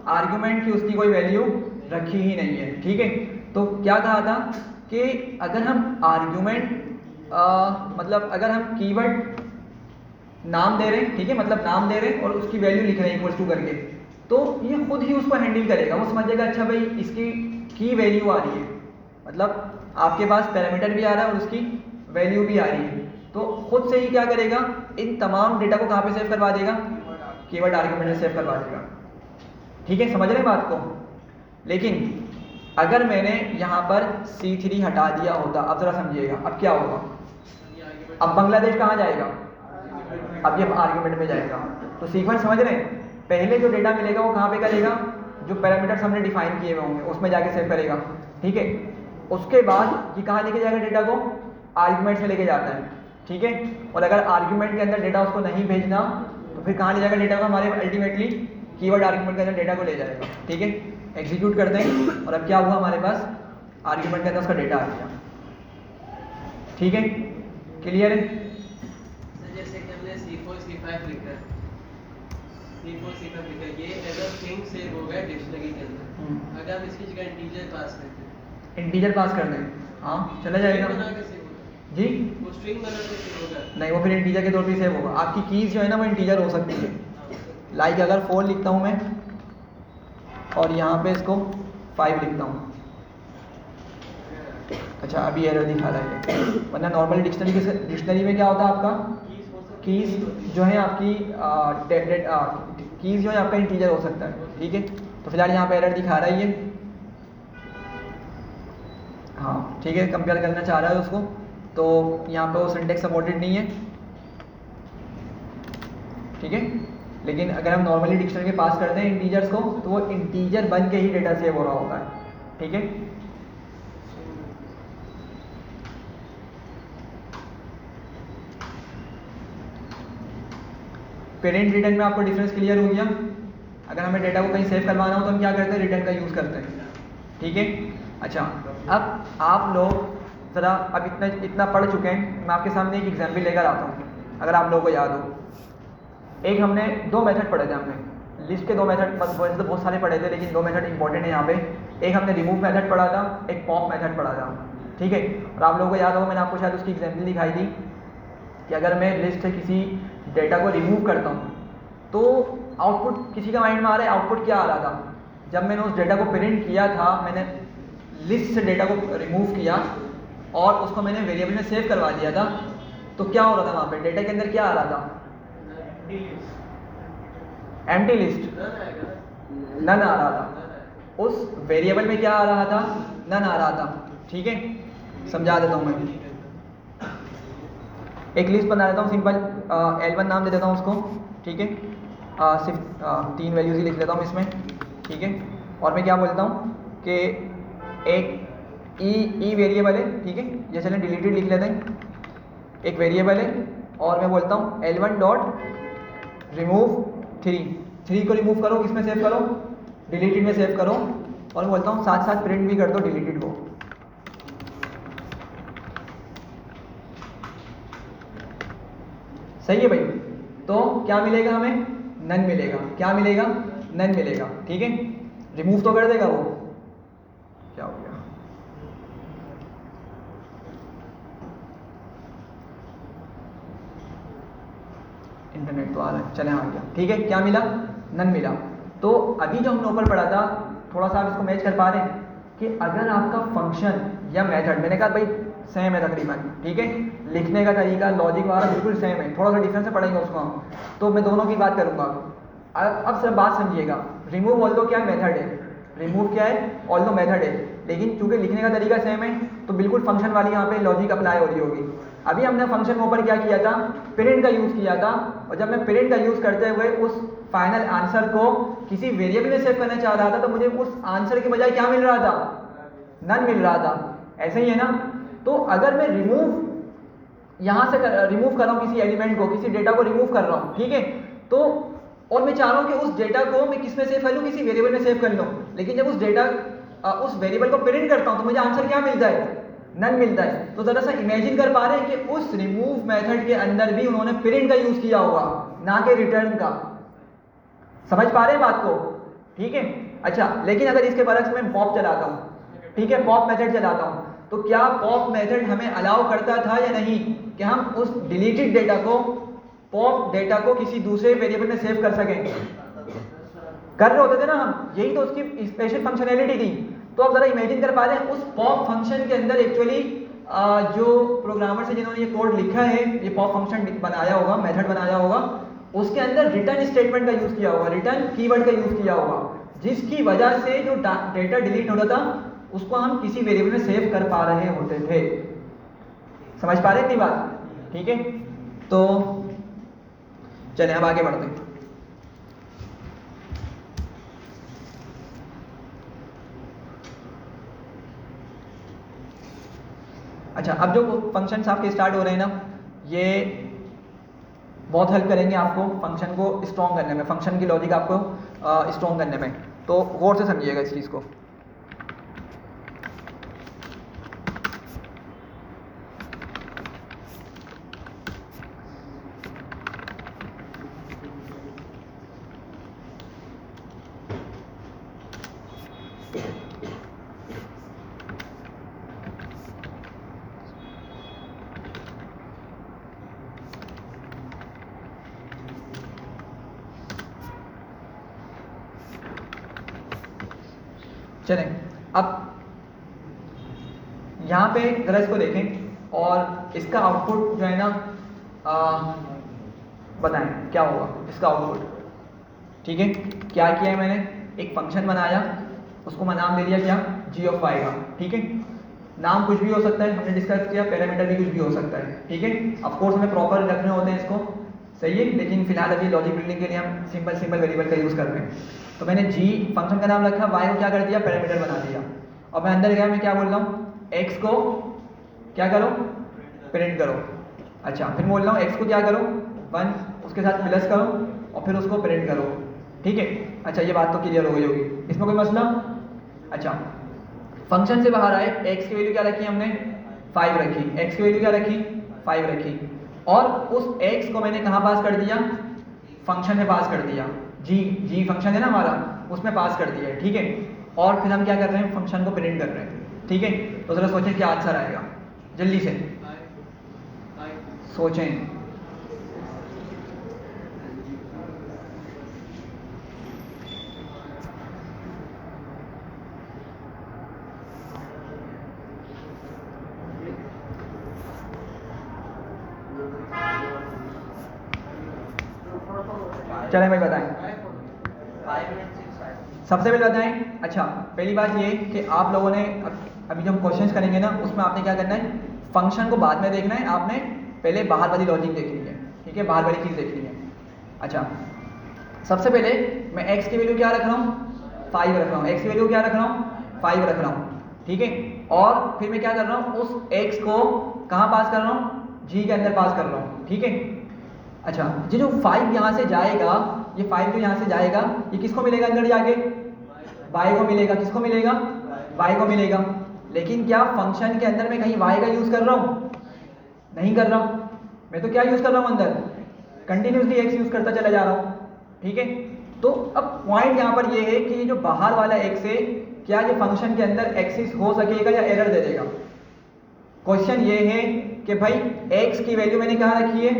A: आर्गुमेंट की उसकी कोई वैल्यू रखी ही नहीं है। ठीक है, तो क्या कहा था कि अगर हम आर्गुमेंट मतलब अगर हम कीवर्ड नाम दे रहे हैं, ठीक है, मतलब नाम दे रहे हैं और उसकी वैल्यू लिख रहे हैं इक्वल्स टू करके, तो ये खुद ही उसको हैंडल करेगा। वो समझेगा अच्छा भाई इसकी की वैल्यू आ रही है, मतलब आपके पास पैरामीटर भी आ रहा है और उसकी वैल्यू भी आ रही है, तो खुद से ही क्या करेगा, इन तमाम डेटा को कहाँ पे सेव करवा देगा, कीवर्ड आर्गुमेंट में सेव करवा देगा। ठीक है, समझ रहे हैं बात को? लेकिन अगर मैंने यहाँ पर C3 हटा दिया होता, अब जरा समझिएगा, अब क्या होगा, अब बांग्लादेश कहाँ जाएगा, अब ये आर्गुमेंट में जाएगा। तो सीक्वेंस समझ रहे हैं, पहले जो डेटा मिलेगा वो कहाँ पे करेगा, जो पैरामीटर्स हमने डिफाइन किए हुए होंगे उसमें जाके सेव करेगा। ठीक है, उसके बाद ये कहाँ लेके जाएगा डेटा को, आर्गुमेंट में लेके जाता है। ठीक है, और अगर आर्गुमेंट के अंदर डेटा उसको नहीं भेजना तो फिर कहाँ ले जाएगा डेटा को, हमारे अल्टीमेटली कीवर्ड आर्गुमेंट के अंदर डेटा को ले जाएगा। ठीक है, एग्जीक्यूट करते हैं और अब क्या हुआ, हमारे पास आर्गुमेंट के अंदर उसका डेटा आ गया। ठीक है, क्लियर है?
B: जैसे कि हमने C4 C5 लिखा है, C4 C5 लिखा है, ये एज अ स्ट्रिंग सेव हो गया डिक्शनरी के अंदर। अगर हम इसकी जगह इंटीजर पास करते हैं,
A: इंटीजर पास कर दें, हाँ चला जाएगा
B: बना के सेव होगा
A: जी।
B: वो स्ट्रिंग बना के सेव होगा।
A: नहीं, वो फिर इंटीजर के तौर पे सेव होगा। आपकी कीज जो है ना वो इंटीजर हो सकती है। लाइक अगर 4 लिखता हूँ मैं और यहाँ पे इसको 5 लिखता हूँ, अच्छा अभी एरर दिखा रहा है, वरना नॉर्मल डिक्शनरी में क्या होता है आपका, कीज जो है आपकी कीज जो है आपका इंटीजर हो सकता है। ठीक है, तो फिलहाल यहाँ पे एरर दिखा रहा है ये, हाँ ठीक है, कंपेयर करना चाह रहा है उसको, तो यहाँ पे वो सिंटेक्स सपोर्टेड नहीं है। ठीक है, लेकिन अगर हम नॉर्मली डिक्शनरी के पास करते हैं इंटीजर्स को तो वो इंटीजर बन के ही डेटा सेव हो रहा होता है। ठीक है, पेरेंट रिटर्न में आपको डिफरेंस क्लियर हो गया। अगर हमें डेटा को कहीं सेव करवाना हो तो हम क्या करते हैं, रिटर्न का यूज़ करते हैं। ठीक है, अच्छा अब आप लोग ज़रा अब इतना पढ़ चुके हैं, मैं आपके सामने एक एग्जाम्पल लेकर आता हूँ अगर आप लोगों को याद हो। एक हमने 2 मेथड पढ़े थे, हमने लिस्ट के 2 मेथड, वैसे तो बहुत सारे पढ़े थे लेकिन 2 मेथड इंपॉर्टेंट है यहाँ पे। एक हमने रिमूव मेथड पढ़ा था, एक पॉप मेथड पढ़ा था। ठीक है, और आप लोगों को याद होगा मैंने आपको शायद उसकी एग्जाम्पल दिखाई थी कि अगर मैं लिस्ट से किसी डेटा को रिमूव करता हूँ तो आउटपुट, किसी का माइंड में आ रहा है आउटपुट क्या आ रहा था, जब मैंने उस डेटा को प्रिंट किया था, मैंने लिस्ट से डेटा को रिमूव किया और उसको मैंने वेरिएबल में सेव करवा दिया था, तो क्या हो रहा था वहाँ पे, डेटा के अंदर क्या आ रहा था, एम्प्टी लिस्ट, नन आ रहा था। उस वेरिएबल में क्या आ रहा था, नन आ रहा था। ठीक है, समझा देता हूँ मैं। एक लिस्ट बना लेता हूँ सिंपल, L1 नाम दे देता हूँ उसको, ठीक है। सिर्फ 3 वैल्यूज ही लिख लेता हूँ इसमें, ठीक है। और मैं क्या बोलता हूँ कि एक ई वेरिएबल है, ठीक है, ये चलें डिलीटेड लिख लेते हैं, एक वेरिएबल है। और मैं बोलता हूँ L1 डॉट रिमूव 3 को रिमूव करो, किसमें सेव करो, डिलीटेड में सेव करो। और मैं बोलता हूँ साथ साथ प्रिंट भी कर दो डिलीटेड को। सही है भाई, तो क्या मिलेगा हमें, नन मिलेगा। क्या मिलेगा, नन मिलेगा, ठीक है। रिमूव तो कर देगा वो, क्या हो गया, इंटरनेट तो आ रहा है, चले आ गया, ठीक है। क्या मिला, नन मिला। तो अभी जो हमने ऊपर पढ़ा था, थोड़ा सा आप इसको मैच कर पा रहे हैं कि अगर आपका फंक्शन या मेथड, मैंने कहा भाई सेम है तकरीबन, ठीक है, लिखने का तरीका, लॉजिक वगैरह बिल्कुल सेम है, थोड़ा सा डिफरेंस है, पढ़ेंगे उसको हम, तो मैं दोनों की बात करूंगा। अब सिर्फ बात समझिएगा, रिमूव ऑल्दो क्या है, मेथड है, रिमूव क्या है, ऑल्दो मेथड है, लेकिन चूंकि लिखने का तरीका सेम है तो बिल्कुल फंक्शन वाली यहाँ पे लॉजिक अप्लाई हो रही होगी। अभी हमने फंक्शन के ऊपर क्या किया था, प्रिंट का यूज़ किया था, और जब मैं प्रिंट का यूज़ करते हुए उस फाइनल आंसर को किसी वेरिएबल में सेव करना चाह रहा था, तो मुझे उस आंसर के बजाय क्या मिल रहा था, नन मिल रहा था। ऐसे ही है ना। तो अगर मैं रिमूव यहाँ से रिमूव कर रहा हूँ किसी एलिमेंट को, किसी डेटा को रिमूव कर रहा हूँ, ठीक है, तो और मैं चाह रहा हूँ कि उस डेटा को मैं किस में सेव कर लूँ, किसी वेरिएबल में सेव कर लूँ, लेकिन जब उस डेटा उस वेरिएबल को प्रिंट करता हूँ तो मुझे आंसर क्या मिलता है, नन मिलता है। तो ज़रा सा इमेजिन कर पा रहे हैं कि उस रिमूव मेथड के अंदर भी उन्होंने प्रिंट का यूज़ किया होगा, ना कि रिटर्न का। समझ पा रहे हैं बात को, ठीक है। अच्छा, लेकिन अगर इसके बरक्स में पॉप चलाता हूँ, ठीक है, पॉप मेथड चलाता हूँ, तो क्या पॉप मेथड हमें अलाउ करता था या नहीं कि हम उस डिलीटेड डेटा को, पॉप डेटा को किसी दूसरे वेरिएबल में सेव कर सकें? कर रहे होते थे ना हम, यही तो उसकी स्पेशल फंक्शनैलिटी थी। तो आप जरा इमेजिन कर पा रहे हैं उस पॉप फंक्शन के अंदर एक्चुअली जो प्रोग्रामर्स है जिन्होंने ये कोड लिखा है, ये पॉप फंक्शन बनाया होगा, मेथड बनाया होगा, उसके अंदर रिटर्न स्टेटमेंट का यूज़ किया होगा, रिटर्न कीवर्ड का यूज़ किया होगा, जिसकी वजह से जो डेटा डिलीट होता था उसको हम किसी वेरिएबल में सेव कर पा रहे होते थे। समझ पा रहे हैं इतनी बात, ठीक है। तो चलें अब आगे बढ़ते हैं। अच्छा, अब जो फंक्शंस आपके स्टार्ट हो रहे हैं ना, ये बहुत हेल्प करेंगे आपको फंक्शन को स्ट्रॉन्ग करने में, फंक्शन की लॉजिक आपको स्ट्रॉन्ग करने में। तो गौर से समझिएगा इस चीज़ को। चलें, अब यहाँ पे जरा इसको देखें और इसका आउटपुट जो है ना बताएं क्या होगा इसका आउटपुट। ठीक है, क्या किया है मैंने, एक फंक्शन बनाया, उसको मैं नाम दे दिया क्या, g ऑफ y का। ठीक है, नाम कुछ भी हो सकता है, हमने डिस्कस किया, पैरामीटर भी कुछ भी हो सकता है। ठीक है, ऑफ कोर्स हमें प्रॉपर रखने होते हैं इसको, सही है, लेकिन फिलहाल अभी लॉजिक बिल्डिंग के लिए हम सिंपल वेरिएबल का यूज़ कर रहे हैं। तो मैंने g फंक्शन का नाम रखा, y को क्या कर दिया, पैरामीटर बना दिया, और मैं अंदर गया, मैं क्या बोल रहा हूँ, x को क्या करो, प्रिंट करो। अच्छा, फिर बोल रहा हूँ x को क्या करो, 1 उसके साथ प्लस करो और फिर उसको प्रिंट करो। ठीक है, अच्छा ये बात तो क्लियर हो गई होगी, इसमें कोई मसला। अच्छा, फंक्शन से बाहर आए, x की वैल्यू क्या रखी हमने, 5 रखी, x की वैल्यू क्या रखी, 5 रखी, और उस x को मैंने कहाँ पास कर दिया, फंक्शन में पास कर दिया, जी फंक्शन है ना हमारा, उसमें पास कर दिया है। ठीक है, और फिर हम क्या कर रहे हैं, फंक्शन को प्रिंट कर रहे हैं। ठीक है, तो जरा सोचें क्या आंसर आएगा, जल्दी से सोचें। चलें भाई बताएं, सबसे पहले बताएं। अच्छा, पहली बात ये कि आप लोगों ने अभी जो हम क्वेश्चंस करेंगे ना, उसमें आपने क्या करना है, फंक्शन को बाद में देखना है, आपने पहले बाहर वाली लॉजिक देखनी है, ठीक है, बाहर वाली चीज़ देखनी है। अच्छा, सबसे पहले मैं x की वैल्यू क्या रख रहा हूँ, 5 रख रहा हूँ। x की वैल्यू क्या रख रहा हूँ, 5 रख रहा हूँ, ठीक है। और फिर मैं क्या कर रहा हूँ, उस x को कहाँ पास कर रहा हूँ, g के अंदर पास कर रहा हूँ, ठीक है। अच्छा, ये जो 5 यहाँ से जाएगा, ये 5 जो यहाँ से जाएगा, ये किसको मिलेगा अंदर जाके, y को मिलेगा। किसको मिलेगा, y को मिलेगा। लेकिन क्या फंक्शन के अंदर मैं कहीं y का यूज़ कर रहा हूँ, नहीं कर रहा। मैं तो क्या यूज़ कर रहा हूँ अंदर, कंटिन्यूसली x यूज़ करता चला जा रहा हूँ, ठीक है। तो अब पॉइंट यहाँ पर ये है कि ये जो बाहर वाला x है, क्या ये फंक्शन के अंदर एक्सिस हो सकेगा या एरर दे देगा। क्वेश्चन ये है कि भाई x की वैल्यू मैंने कहाँ रखी है,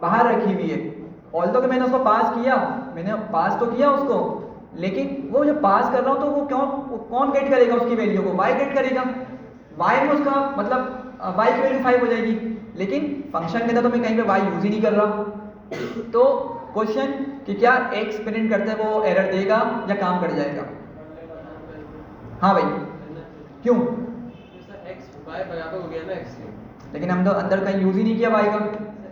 A: बाहर रखी हुई है। ऑल्दो कि मैंने उसको पास किया, मैंने पास तो किया उसको, लेकिन वो जो पास कर रहा हूँ तो वो कौन गेट करेगा उसकी वैल्यू को, y गेट करेगा। y में उसका मतलब y की वैल्यू 5 हो जाएगी, लेकिन फंक्शन के अंदर तो मैं कहीं पे y यूज ही नहीं कर रहा। तो क्वेश्चन कि क्या x प्रिंट करते हैं वो एरर देगा या काम कर जाएगा। हाँ भाई, क्यों,
B: x y बराबर हो गया ना x के,
A: लेकिन हम तो अंदर कहीं यूज ही नहीं किया y का,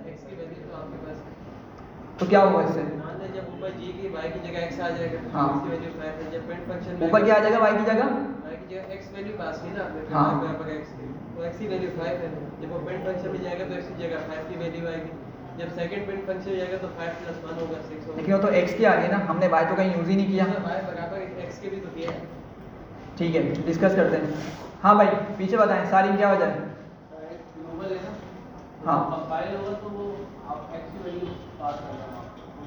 B: x की वैल्यू तो आपके पास है।
A: तो क्या होगा इससे,
B: मान लीजिए जब ऊपर g की y की जगह x आ जाएगा,
A: हाँ।
B: x की वैल्यू 5 है। जब प्रिंट फंक्शन में
A: ऊपर क्या आ जाएगा, y की जगह,
B: y की जगह x वैल्यू पास की ना आपने,
A: हाँ।
B: y बराबर x की, तो x की वैल्यू 5 है। जब वो प्रिंट फंक्शन में जाएगा तो x की जगह 5 की वैल्यू आएगी। जब सेकंड प्रिंट फंक्शन में जाएगा तो 5 + 1 होगा 6 होगा।
A: लेकिन वो तो x की आ गई ना, हमने y तो कहीं यूज ही नहीं किया।
B: y बराबर x के भी तो किया है।
A: ठीक है, डिस्कस करते हैं। हाँ भाई, पीछे बताएं सारी क्या वजह है।
B: ग्लोबल है ना,
A: हाँ।
B: कंपाइल होगा तो वो आप x की वैल्यू पास कर देना,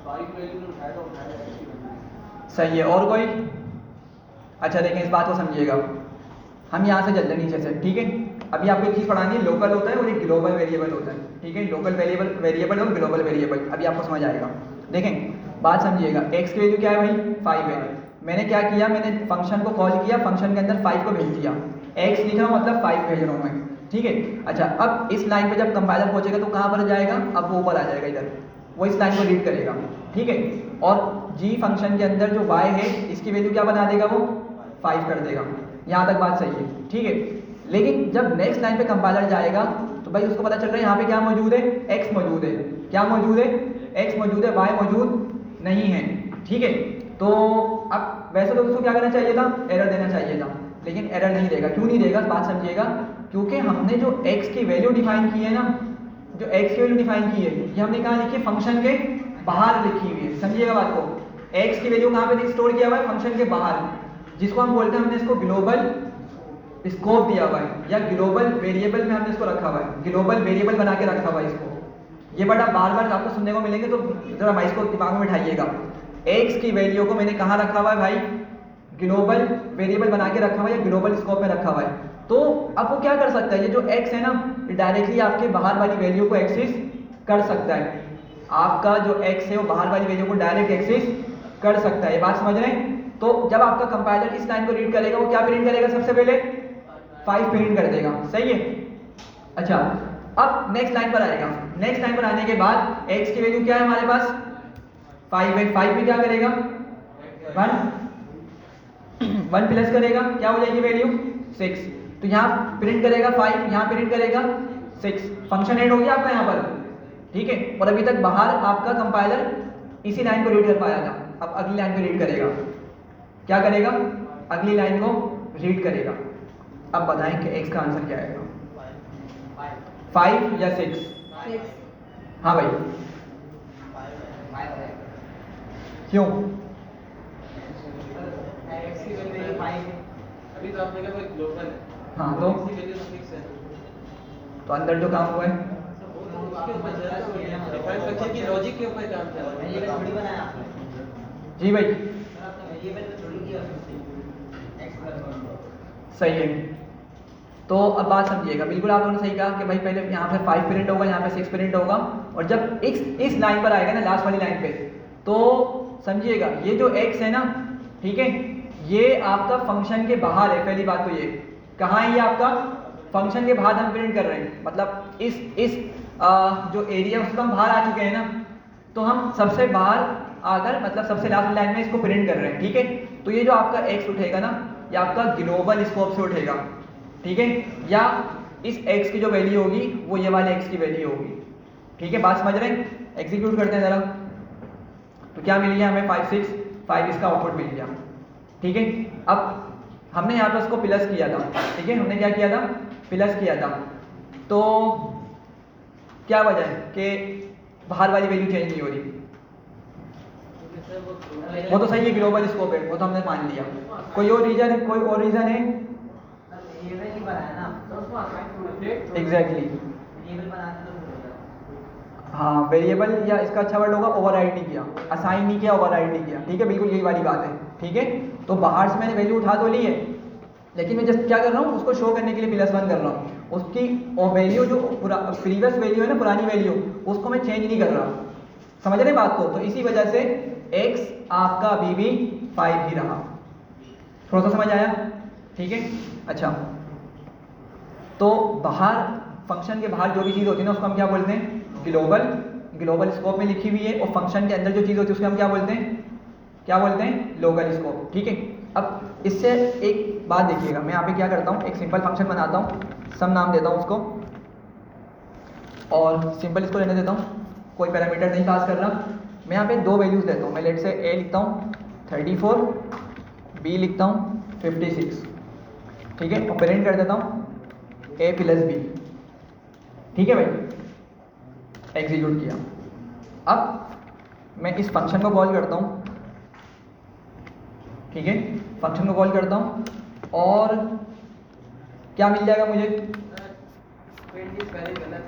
B: y की वैल्यू उठाया तो उठाया x की वैल्यू।
A: सही है, और कोई। अच्छा देखें, इस बात को समझिएगा, हम यहाँ से चलते हैं नीचे से, ठीक है। अभी आपको एक चीज़ पढ़ानी है, लोकल होता है और एक ग्लोबल वेरिएबल होता है, ठीक है। लोकल वेरिएबल और ग्लोबल वेरिएबल, अभी आपको समझ आएगा। देखें, बात समझिएगा, x की वैल्यू क्या है भाई, 5 है। मैंने क्या किया, मैंने फंक्शन को कॉल किया, फंक्शन के अंदर 5 को भेज दिया, x लिखा मतलब 5 भेज रहा हूँ मैं, ठीक है। अच्छा, अब इस लाइन पे जब कंपाइलर पहुंचेगा तो कहाँ पर जाएगा, अब वो ऊपर आ जाएगा इधर, वो इस लाइन को रीड करेगा, ठीक है। और g फंक्शन के अंदर जो y है, इसकी वैल्यू क्या बना देगा, वो 5 कर देगा। यहाँ तक बात सही है, ठीक है। लेकिन जब नेक्स्ट लाइन पे कंपाइलर जाएगा तो भाई उसको पता चल रहा है यहाँ पे क्या मौजूद है, x मौजूद है। क्या मौजूद है, x मौजूद है, y मौजूद नहीं है, ठीक है। तो अब वैसे तो उसको क्या करना चाहिए था, एरर देना चाहिए था, लेकिन एरर नहीं देगा। क्यों नहीं देगा, बात समझिएगा, क्योंकि हमने जो x की वैल्यू डिफाइन की है ना, जो x की वैल्यू डिफाइन की है, ये हमने कहाँ लिखी है, फंक्शन के बाहर लिखी हुई है। समझिएगा बात को, x की वैल्यू कहाँ पे स्टोर किया हुआ है, फंक्शन के बाहर, जिसको हम बोलते हैं, हमने इसको ग्लोबल स्कोप दिया हुआ है, या ग्लोबल वेरिएबल में हमने इसको रखा हुआ है, ग्लोबल वेरिएबल बना के रखा हुआ है इसको। ये बड़ा बार बार आपको सुनने को मिलेंगे, तो जरा भाई इसको दिमाग में बिठाइएगा। x की वैल्यू को मैंने कहाँ रखा हुआ है भाई, ग्लोबल वेरिएबल बना के रखा हुआ है, या ग्लोबल स्कोप में रखा हुआ है। तो अब वो क्या कर सकता है, ये जो x है ना, ये डायरेक्टली आपके बाहर वाली वैल्यू को एक्सेस कर सकता है। आपका जो x है वो बाहर वाली वैल्यू को डायरेक्ट एक्सेस कर सकता है, ये बात समझ रहे हैं। तो जब आपका कंपाइलर इस लाइन को रीड करेगा, वो क्या प्रिंट करेगा, सबसे पहले 5 प्रिंट कर देगा, सही है। अच्छा, अब नेक्स्ट लाइन पर आएगा, नेक्स्ट लाइन पर आने के बाद x की वैल्यू क्या है हमारे पास, 5 है। 5 में क्या करेगा, 1 प्लस करेगा, क्या हो जाएगी वैल्यू, 6। तो यहाँ प्रिंट करेगा 5, यहाँ प्रिंट करेगा 6, फंक्शन एड हो गया आपका यहाँ पर, ठीक है। और अभी तक बाहर आपका कंपाइलर इसी लाइन को रीड कर पाया था, अब अगली लाइन को रीड करेगा। क्या करेगा, अगली लाइन को रीड करेगा। अब बताएं कि x का आंसर क्या आएगा, 5 या 6।
C: 6।
A: हाँ भाई, क्यों,
B: x की वैल्यू 5 है, अभी तो आपने कहा वो ग्लोबल है।
A: हाँ, तो
B: x की वैल्यू तो 6 है,
A: तो अंदर जो काम हुआ है,
B: उसके ऊपर जरा डिफाइन फंक्शन की लॉजिक के ऊपर काम चल रहा है।
D: ये थोड़ी बनाया आपने,
A: जी भाई
D: ये मैंने थोड़ी किया x + 1।
A: सही है। तो अब बात समझिएगा, बिल्कुल आप लोगों ने सही कहा कि भाई पहले यहाँ पे 5 प्रिंट होगा, यहाँ पे 6 प्रिंट होगा, और जब इस लाइन पर आएगा ना, लास्ट वाली लाइन पे, तो समझिएगा ये जो x है ना, ठीक है, ये आपका फंक्शन के बाहर है। पहली बात तो ये कहाँ है, ये आपका फंक्शन के बाहर हम प्रिंट कर रहे हैं, मतलब इस जो एरिया उसको हम बाहर आ चुके हैं ना, तो हम सबसे बाहर आकर मतलब सबसे लास्ट लाइन में इसको प्रिंट कर रहे हैं, ठीक है। तो ये जो आपका x उठेगा ना, ये आपका ग्लोबल स्कोप से उठेगा, ठीक है, या इस x की जो वैल्यू होगी वो ये वाले x की वैल्यू होगी, ठीक है, बात समझ रहे हैं? एग्जीक्यूट करते हैं ज़रा। तो क्या मिल गया हमें 5 6 5 इसका आउटपुट मिल गया। ठीक है, अब हमने यहाँ पर उसको प्लस किया था। ठीक है, हमने क्या किया था? प्लस किया था। तो क्या वजह है कि बाहर वाली वैल्यू चेंज नहीं हो रही?
B: क्योंकि सर
A: वो तो सही है, ग्लोबल स्कोप है, वो तो हमने मान लिया। कोई और रीज़न है? कोई और रीज़न है?
D: टेबल ही बनाया ना,
A: एग्जैक्टली
D: टेबल बनाते तो भूल गया।
A: हाँ, वेरिएबल या इसका अच्छा वर्ड होगा ओवरराइड नहीं किया, असाइन नहीं किया, ओवरराइड नहीं किया। ठीक है, बिल्कुल यही वाली बात है। ठीक है, तो बाहर से मैंने वैल्यू उठा तो ली है, लेकिन मैं जस्ट क्या कर रहा हूँ, उसको शो करने के लिए +1 कर रहा हूँ। उसकी वैल्यू जो प्रीवियस वैल्यू है ना, पुरानी वैल्यू, उसको मैं चेंज नहीं कर रहा। समझ रहे बात को? तो इसी वजह से x आपका अभी भी 5 ही रहा। थोड़ा सा समझ आया? ठीक है, अच्छा। तो बाहर फंक्शन के बाहर जो भी चीज़ होती है ना, उसको हम क्या बोलते हैं? ग्लोबल। ग्लोबल स्कोप में लिखी हुई है, और फंक्शन के अंदर जो चीज़ होती है उसको हम क्या बोलते हैं? क्या बोलते हैं? Local scope. ठीक है, अब इससे एक बात देखिएगा, मैं यहाँ पे क्या करता हूँ, एक सिंपल फंक्शन बनाता हूँ, सम नाम देता हूँ उसको, और सिंपल इसको लेने देता हूँ, कोई पैरामीटर नहीं पास कर रहा। मैं यहाँ पे 2 वैल्यूज़ लेता हूँ। मैं लेट से a लिखता हूँ 34, b लिखता हूँ 56। ठीक है, और प्रिंट कर देता हूँ a + b। ठीक है भाई, एग्जीक्यूट किया। अब मैं इस फंक्शन को कॉल करता हूँ। ठीक है, फंक्शन को कॉल करता हूँ, और क्या मिल जाएगा मुझे?
B: 20 पहले गलत।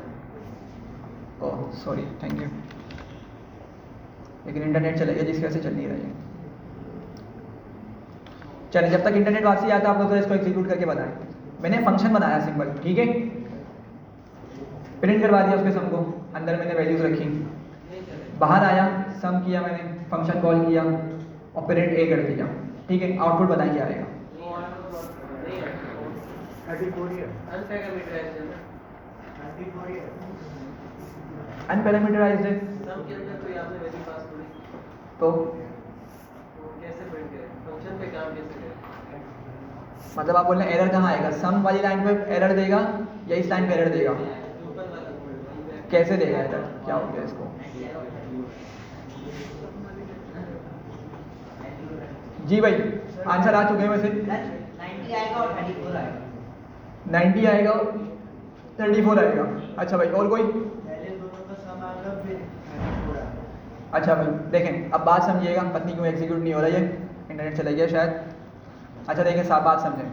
A: Oh sorry, thank you. लेकिन इंटरनेट चला गया, जिसकी वजह से चल नहीं रहा है। चलिए, जब तक इंटरनेट वापसी आता है आप लोग तो इसको एग्जीक्यूट करके बताएं। मैंने फंक्शन बनाया सिंपल। ठीक है, प्रिंट करवा दिया उसके सम को, अंदर मैंने वैल्यूज रखी,
B: नहीं चलेगा।
A: बाहर आया, सम किया मैंने, फंक्शन कॉल किया, और प्रिंट ए कर दिया। ठीक है, आउटपुट बताइए क्या आएगा?
B: नहीं है।
D: 34 है,
B: अनपैरामीटराइज्ड है ना।
D: 34 है।
A: अनपैरामीटराइज्ड है,
B: सम के अंदर कोई आपने वैल्यू पास करी
A: तो
B: तो कैसे प्रिंट करें? फंक्शन पे काम कैसे करें?
A: मतलब आप बोल रहे हैं एरर कहाँ आएगा? सम वाली लाइन पे एरर देगा या इस लाइन पे एरर देगा?
B: ऊपर वाला
A: कैसे देगा एरर? क्या हो गया इसको? जी भाई, आंसर आ चुके हैं वैसे।
D: 90 आएगा और 34 आएगा।
A: 90 आएगा और 34 आएगा। अच्छा भाई, और कोई?
D: पहले दोनों का सम आएगा, फिर 34 आएगा।
A: अच्छा भाई देखें, अब बात समझिएगा, पत्नी क्यों एग्जीक्यूट नहीं हो रहा है, इंटरनेट चला गया शायद। अच्छा देखें, साफ बात समझें,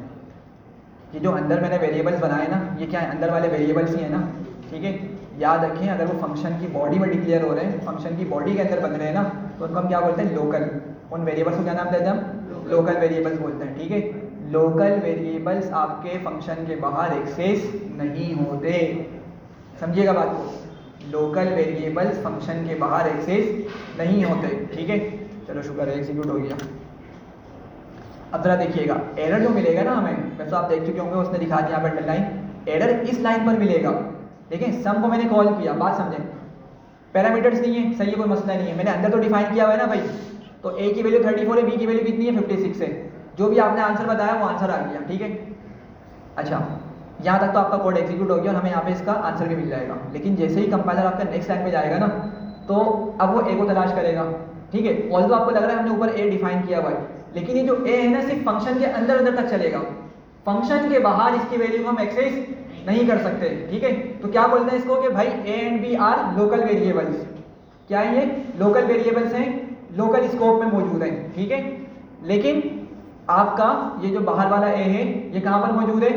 A: ये जो अंदर मैंने वेरिएबल्स बनाए ना, ये क्या है? अंदर वाले वेरिएबल्स ही है ना। ठीक है, याद रखें, अगर वो फंक्शन की बॉडी में डिक्लेयर हो रहे हैं, फंक्शन की बॉडी के अंदर बन रहे हैं ना, तो उनको हम क्या बोलते हैं? लोकल। उन वेरिएबल्स को क्या नाम देते हैं हम? लोकल वेरिएबल्स बोलते हैं। ठीक है, लोकल वेरिएबल्स आपके फंक्शन के बाहर एक्सेस नहीं होते। समझिएगा बात को, लोकल वेरिएबल्स फंक्शन के बाहर एक्सेस नहीं होते। ठीक है, चलो शुक्र है एग्जीक्यूट हो गया। अब जरा देखिएगा, एरर जो मिलेगा ना हमें, वैसे आप देख चुके होंगे, उसने दिखा दिया यहाँ पर अंडरलाइन, एरर इस लाइन पर मिलेगा। देखिए, सम को मैंने कॉल किया, बात समझें, पैरामीटर्स नहीं है, सही है, कोई मसला नहीं है, मैंने अंदर तो डिफाइन किया हुआ है ना भाई। तो a की वैल्यू 34 है, b की वैल्यू कितनी है? 56 है। जो भी आपने आंसर बताया वो आंसर आ गया। ठीक है, अच्छा, यहाँ तक तो आपका कोड एग्जीक्यूट हो गया और हमें यहाँ पे इसका आंसर भी मिल जाएगा। लेकिन जैसे ही कंपाइलर आपका नेक्स्ट लाइन पे जाएगा ना, तो अब वो a को तलाश करेगा। ठीक है, ऑल्दो आपको लग रहा है हमने ऊपर a डिफाइन किया हुआ है, लेकिन ये जो a है ना, सिर्फ फंक्शन के अंदर अंदर तक चलेगा, फंक्शन के बाहर इसकी वैल्यू को हम एक्सेस नहीं कर सकते। ठीक है, तो क्या बोलते हैं इसको कि भाई a and b are local variables. क्या है ये? लोकल वेरिएबल्स हैं, लोकल स्कोप में मौजूद हैं। ठीक है, लेकिन आपका ये जो बाहर वाला a है, ये कहाँ पर मौजूद है?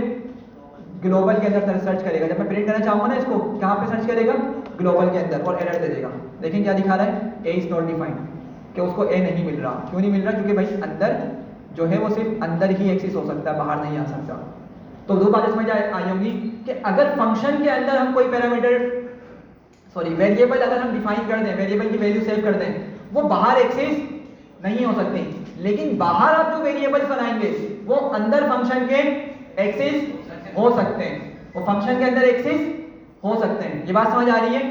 A: ग्लोबल के अंदर सर्च करेगा। जब मैं प्रिंट करना चाहूँगा ना इसको, कहाँ पे सर्च करेगा? ग्लोबल के अंदर, और एरर दे देगा। लेकिन क्या दिखा रहा है? a इज नॉट डिफाइंड, कि उसको a नहीं मिल रहा। क्यों नहीं मिल रहा? क्योंकि भाई अंदर जो है वो सिर्फ अंदर ही एक्सेस हो सकता है, बाहर नहीं आ सकता। तो दो बातें समझ आई होंगी कि अगर फंक्शन के अंदर हम कोई पैरामीटर वेरिएबल अगर हम डिफाइन कर दें, वेरिएबल की वैल्यू सेव कर दें, वो बाहर एक्सेस नहीं हो सकती। लेकिन बाहर आप जो वेरिएबल्स बनाएंगे वो अंदर फंक्शन के एक्सेस हो सकते हैं, वो फंक्शन के अंदर एक्सेस हो सकते हैं। ये बात समझ आ रही है?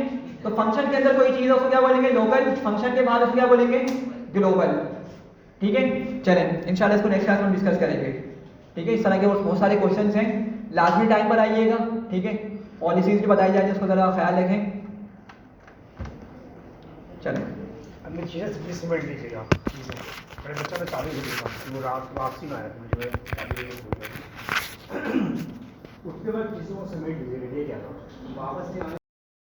A: तो फंक्शन के अंदर कोई चीज है उसको क्या बोलेंगे? लोकल। फंक्शन के बाहर उसको क्या बोलेंगे? ग्लोबल। ठीक है, चलें इंशाल्लाह इसको नेक्स्ट क्लास में डिस्कस करेंगे। ठीक है, इस तरह के बहुत सारे क्वेश्चंस हैं, लाजमी टाइम पर आइएगा। ठीक है, पॉलिसीज जो बताई जा रही है उसको ज़रा ख्याल रखें। चलें
E: हमने चीज़ें सिर्फ सिमेंट लीजिएगा आप चीज़ें मेरे बच्चा ने चाबी दे दूँगा वो रात वापसी में आया था मुझे चाबी दे भूल गया उसके बाद चीज़ों को सिमेंट लीजिएगा ये क्या था
D: वापस नहीं आने